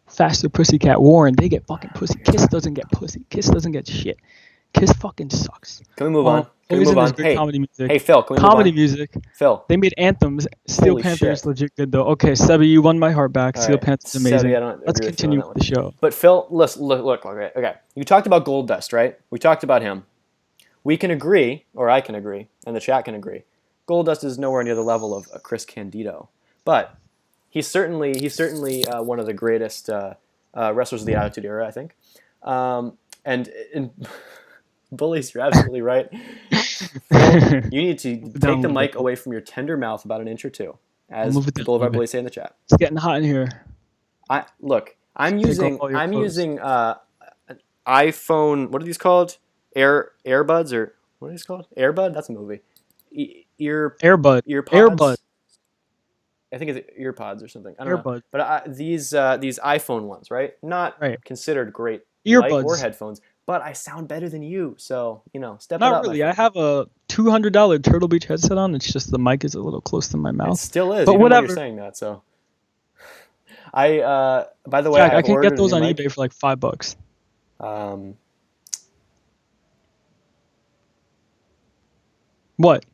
Faster Pussycat, Warren. They get fucking pussy. Kiss doesn't get pussy. Kiss doesn't get shit. Kiss fucking sucks. Can we move on? Can we Poison move is on? good Hey, comedy music. hey, Phil, can we Comedy move on? music. Phil. They made anthems. Steel Holy Panther is shit. legit good though. Okay, Sebi, you won my heart back. All Steel right. Panther's amazing. Sebi, I don't Let's agree with you on continue that with the show. But Phil, look, okay. You talked about Goldust, right? We talked about him. We can agree, or I can agree, and the chat can agree. Goldust is nowhere near the level of Chris Candido, but he's certainly one of the greatest wrestlers of the Attitude Era, I think. And bullies, you're absolutely right. Phil, you need to take the mic away from your tender mouth about an inch or two, as move it people of our down a bullies say in the chat. It's getting hot in here. I'm Take using off all your clothes. an iPhone. What are these called? Airbuds, or what are these called? Airbud. That's a movie. Earpods. Airbud. I think it's earpods or something. I don't know. Airbud. But these iPhone ones, right? Not Right. considered great Earbuds. mic or headphones, but I sound better than you. So step it Not up. really. my I friend. have a $200 Turtle Beach headset on. It's just the mic is a little close to my It mouth. still is. But even when whatever. you're saying that. So by the way, Jack, I I've can ordered get those a on new mic. eBay for like $5. What?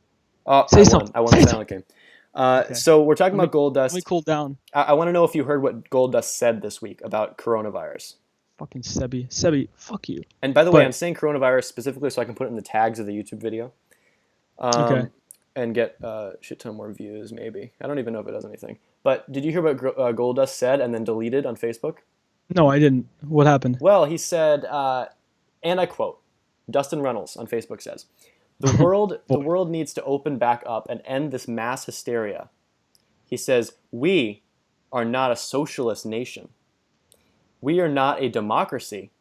Oh, Say something. I won the silent game. So we're talking about Let me Goldust. cool down. I want to know if you heard what Goldust said this week about coronavirus. Fucking Sebi. Sebi, fuck you. And by the way, But- I'm saying coronavirus specifically so I can put it in the tags of the YouTube video. Okay. And get a shit ton more views, maybe. I don't even know if it does anything. But did you hear what Goldust said and then deleted on Facebook? No, I didn't. What happened? Well, he said, and I quote, Dustin Reynolds on Facebook says, the world needs to open back up and end this mass hysteria. He says, we are not a socialist nation. We are not a democracy.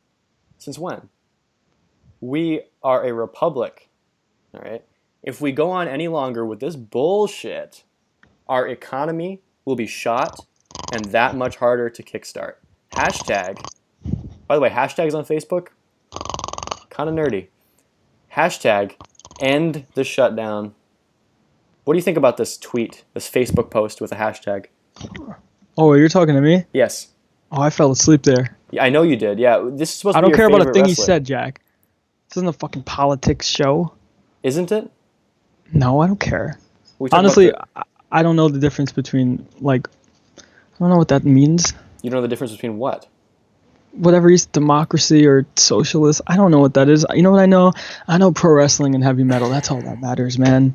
Since when? We are a republic. All right? If we go on any longer with this bullshit, our economy will be shot and that much harder to kickstart. Hashtag, by the way, hashtags on Facebook, kind of nerdy. Hashtag, end the shutdown. What do you think about this tweet, this Facebook post with a hashtag? Oh, you're talking to me? Yes. Oh, I fell asleep there. Yeah, I know you did. Yeah, this is supposed I to be don't care your about a favorite thing he wrestler. said, Jack. This isn't a fucking politics show. Isn't it? No, I don't care. We talked Honestly, about I don't know the difference between, like, I don't know what that means. you know the difference between what? Whatever is democracy or socialist, I don't know what that is. You know what I know? I know pro wrestling and heavy metal. That's all that matters, man.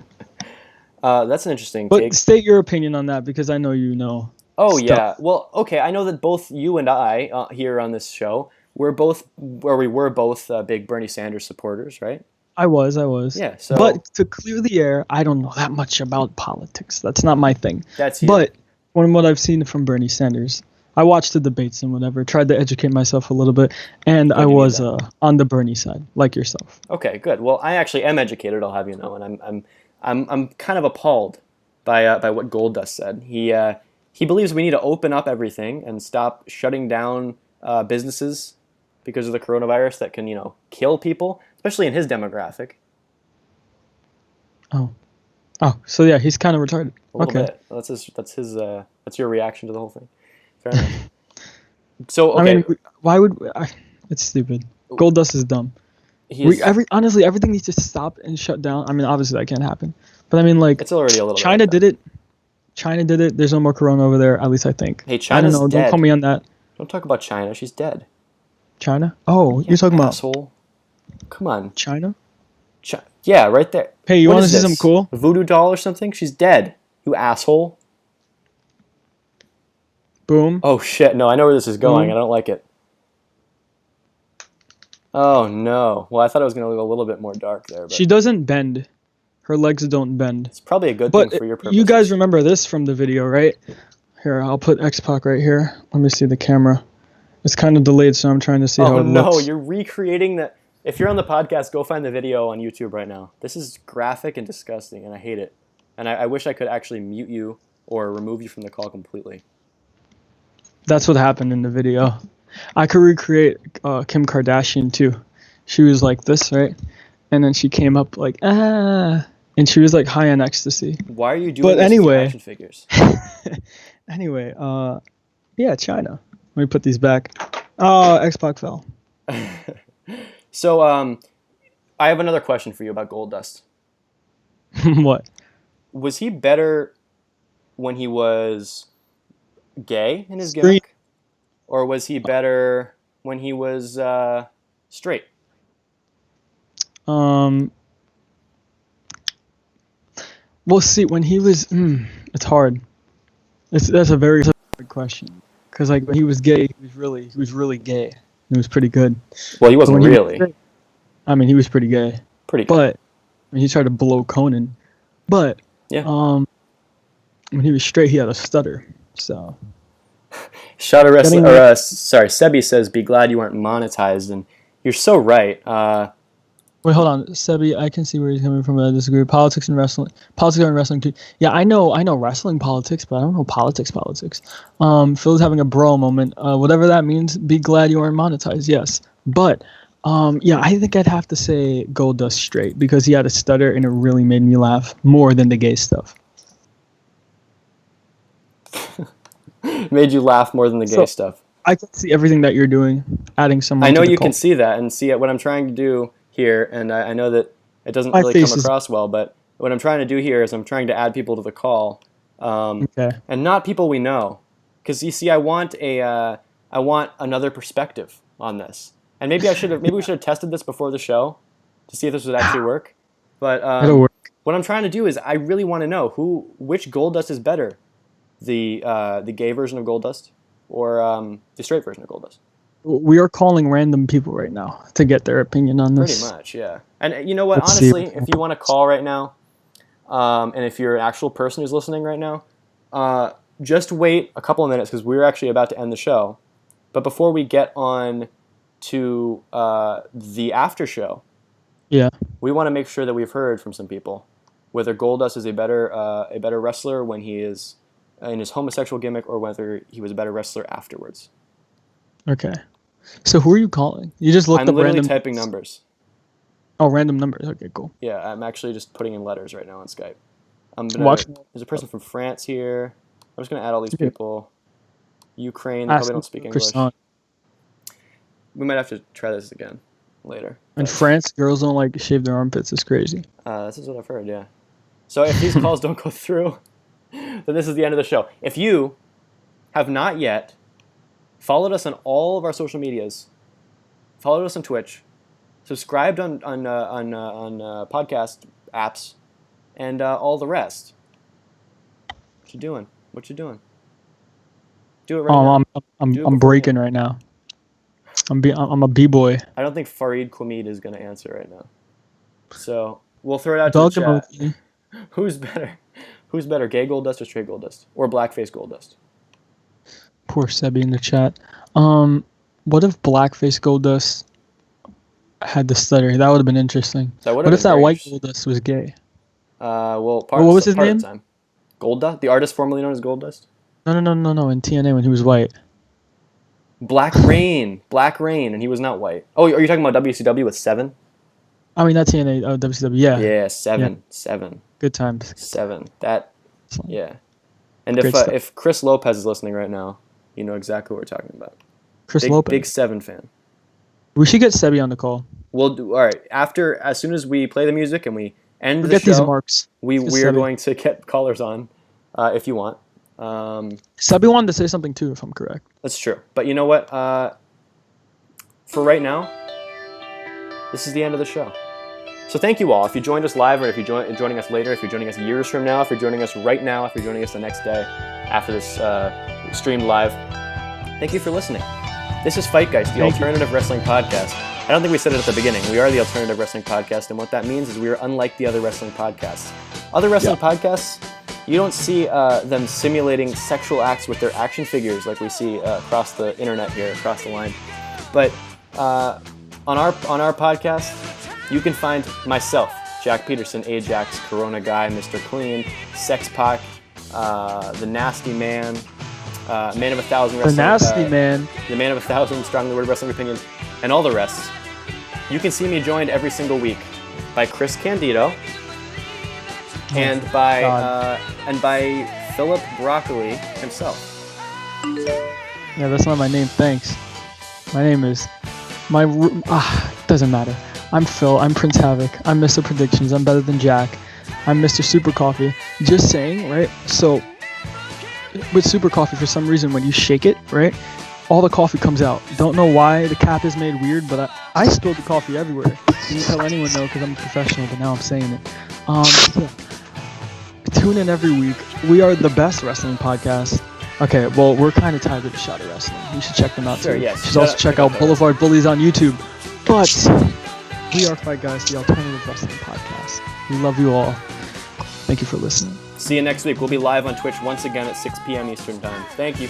That's an interesting But take. state your opinion on that because I know you know. Oh stuff. yeah. Well, okay. I know that both you and I here on this show, we were both big Bernie Sanders supporters, right? I was. Yeah, so But to clear the air, I don't know that much about politics. That's not my thing. that's you. But from what I've seen from Bernie Sanders, I watched the debates and whatever, tried to educate myself a little bit, and I you need was that. on the Bernie side, like yourself. Okay, good. Well, I actually am educated. I'll have you know, and I'm kind of appalled by what Goldust said. He believes we need to open up everything and stop shutting down businesses because of the coronavirus that can kill people, especially in his demographic. Oh, so yeah, he's kind of retarded. A little Okay. bit. That's your reaction to the whole thing. Fair enough. So okay, I mean, why would it's stupid. Goldust is dumb. Honestly, everything needs to stop and shut down. I mean, obviously that can't happen, but I mean, like, it's already a little. China bit like did it. China did it. There's no more corona over there. At least I think. Hey, I China's don't know. dead. Don't call me on that. Don't talk about China. She's dead. China? Oh, Yeah, you're talking about asshole. Come on. China? Yeah, right there. Hey, you What want to is see this? something cool? A voodoo doll or something? She's dead. You asshole. Boom. Oh shit! No, I know where this is going. Boom. I don't like it. Oh no. Well, I thought it was gonna look a little bit more dark there, but She doesn't bend. Her legs don't bend. it's probably a good But thing for your purposes. you guys remember this from the video, right? Here, I'll put x-pac right here. Let me see the camera. It's kind of delayed, so I'm trying to see how Oh it no, looks. you're recreating that. If you're on the podcast, go find the video on YouTube right now. This is graphic and disgusting, and I hate it. And I wish I could actually mute you or remove you from the call completely. That's what happened in the video. I could recreate Kim Kardashian too. She was like this, right? And then she came up like, and she was like high on ecstasy. Why are you doing But this with your anyway. action figures? Anyway, yeah, China. Let me put these back. Oh, x-pac fell. So, I have another question for you about Goldust. What? Was he better when he was gay in his Straight. gimmick? Or was he better when he was straight? We'll see. When he was, it's hard. That's a very hard question. Cause like when he was gay, he was really gay. It was pretty good. Well, he But wasn't when he was really. straight- I mean, he was pretty gay. Pretty good. But when he tried to blow Conan, but Yeah. when he was straight, he had a stutter. So Shot a wrestler. Getting- Sorry, Sebi says, "Be glad you aren't monetized," and you're so right. wait, hold on, Sebi. I can see where he's coming from. I disagree. Politics and wrestling too. Yeah, I know wrestling politics, but I don't know politics. Phil's having a bro moment. Whatever that means. Be glad you aren't monetized. Yes, but yeah, I think I'd have to say Goldust straight because he had a stutter and it really made me laugh more than the gay stuff. Made you laugh more than the gay So- stuff. I can see everything that you're doing, adding someone. I know to the you cult. can see that and see it. What I'm trying to do here, and I know that it doesn't My really face come is- across well, but what I'm trying to do here is I'm trying to add people to the call, Okay. and not people we know, because you see, I want another perspective on this, and maybe we should have tested this before the show to see if this would actually work. But It'll work. what I'm trying to do is I really want to know which Goldust is better, the gay version of Goldust or the straight version of Goldust. We are calling random people right now to get their opinion on this. Pretty much, yeah. And you know what? Let's see. Honestly, if you want to call right now, and if you're an actual person who's listening right now, just wait a couple of minutes because we're actually about to end the show. But before we get on to the after show, Yeah. we want to make sure that we've heard from some people whether Goldust is a better wrestler when he is in his homosexual gimmick or whether he was a better wrestler afterwards. Okay. So who are you calling? You just looked I'm up literally random. typing numbers. Oh, random numbers. Okay, cool. Yeah, I'm actually just putting in letters right now on Skype. I'm gonna. Watch. There's a person from France here. I'm just gonna add all these Okay. people. Ukraine. They Ask probably don't speak English. croissant. We might have to try this again later. In but, France, girls don't like to shave their armpits. It's crazy. this is what I've heard. Yeah. So if these calls don't go through, then this is the end of the show. If you have not yet followed us on all of our social medias, followed us on Twitch, subscribed on podcast apps, and all the rest. What you doing? What you doing? Do it right now. I'm Do it I'm before breaking right now. I'm a b-boy. I don't think Farid Quamid is going to answer right now. So we'll throw it out to the Dog chat. emoji. Who's better? Who's better, gay Goldust or straight Goldust? Or blackface Goldust? Poor Sebi in the chat. What if blackface Goldust had the stutter? That would have been interesting. What if that white Goldust was gay? What was his name? Of the time. Goldust? The artist formerly known as Goldust? No. In TNA when he was white. Black Rain, and he was not white. Oh, are you talking about WCW with 7? I mean, not TNA, WCW, yeah. Yeah, 7. Yeah. 7. Good times. 7. Yeah. And Great stuff. if Chris Lopez is listening right now, you know exactly what we're talking about. Chris Lopez. Big 7 fan. We should get Sebi on the call. We'll do, all right. As soon as we play the music and we end the show, these marks. We are going to get callers on, if you want. Sebi wanted to say something too, if I'm correct. That's true. But you know what? For right now, this is the end of the show. So thank you all. If you joined us live, or if you're joining us later, if you're joining us years from now, if you're joining us right now, if you're joining us the next day after this streamed live, thank you for listening. This is FightGeist, the alternative wrestling podcast. I don't think we said it at the beginning. We are the alternative wrestling podcast, and what that means is we are unlike the other wrestling podcasts. Other wrestling podcasts, you don't see them simulating sexual acts with their action figures like we see across the internet here, across the line. But on our podcast, you can find myself, Jack Peterson, Ajax, Corona Guy, Mr. Clean, X-pac, the Nasty Man, Man of 1,000 Wrestling. The Nasty Man. The Man of 1,000 Strongly Worded Wrestling Opinions, and all the rest. You can see me joined every single week by Chris CANDIDO and by Philip Berrocales himself. Yeah, that's not my name. Thanks. My name is doesn't matter. I'm Phil. I'm Prince Havoc. I'm Mr. Predictions. I'm better than Jack. I'm Mr. Super Coffee. Just saying, right? So with Super Coffee, for some reason, when you shake it, right, all the coffee comes out. Don't know why the cap is made weird, but I spilled the coffee everywhere. Didn't tell anyone though, because I'm a professional, but now I'm saying it. Yeah. Tune in every week. We are the best wrestling podcast. Okay, well, we're kind of tied with a shot of wrestling. You should check them out too. Yes. You should also check out Boulevard Bullies on YouTube. But we are FightGeist, the alternative wrestling podcast. We love you all. Thank you for listening. See you next week. We'll be live on Twitch once again at 6 p.m. Eastern Time. Thank you.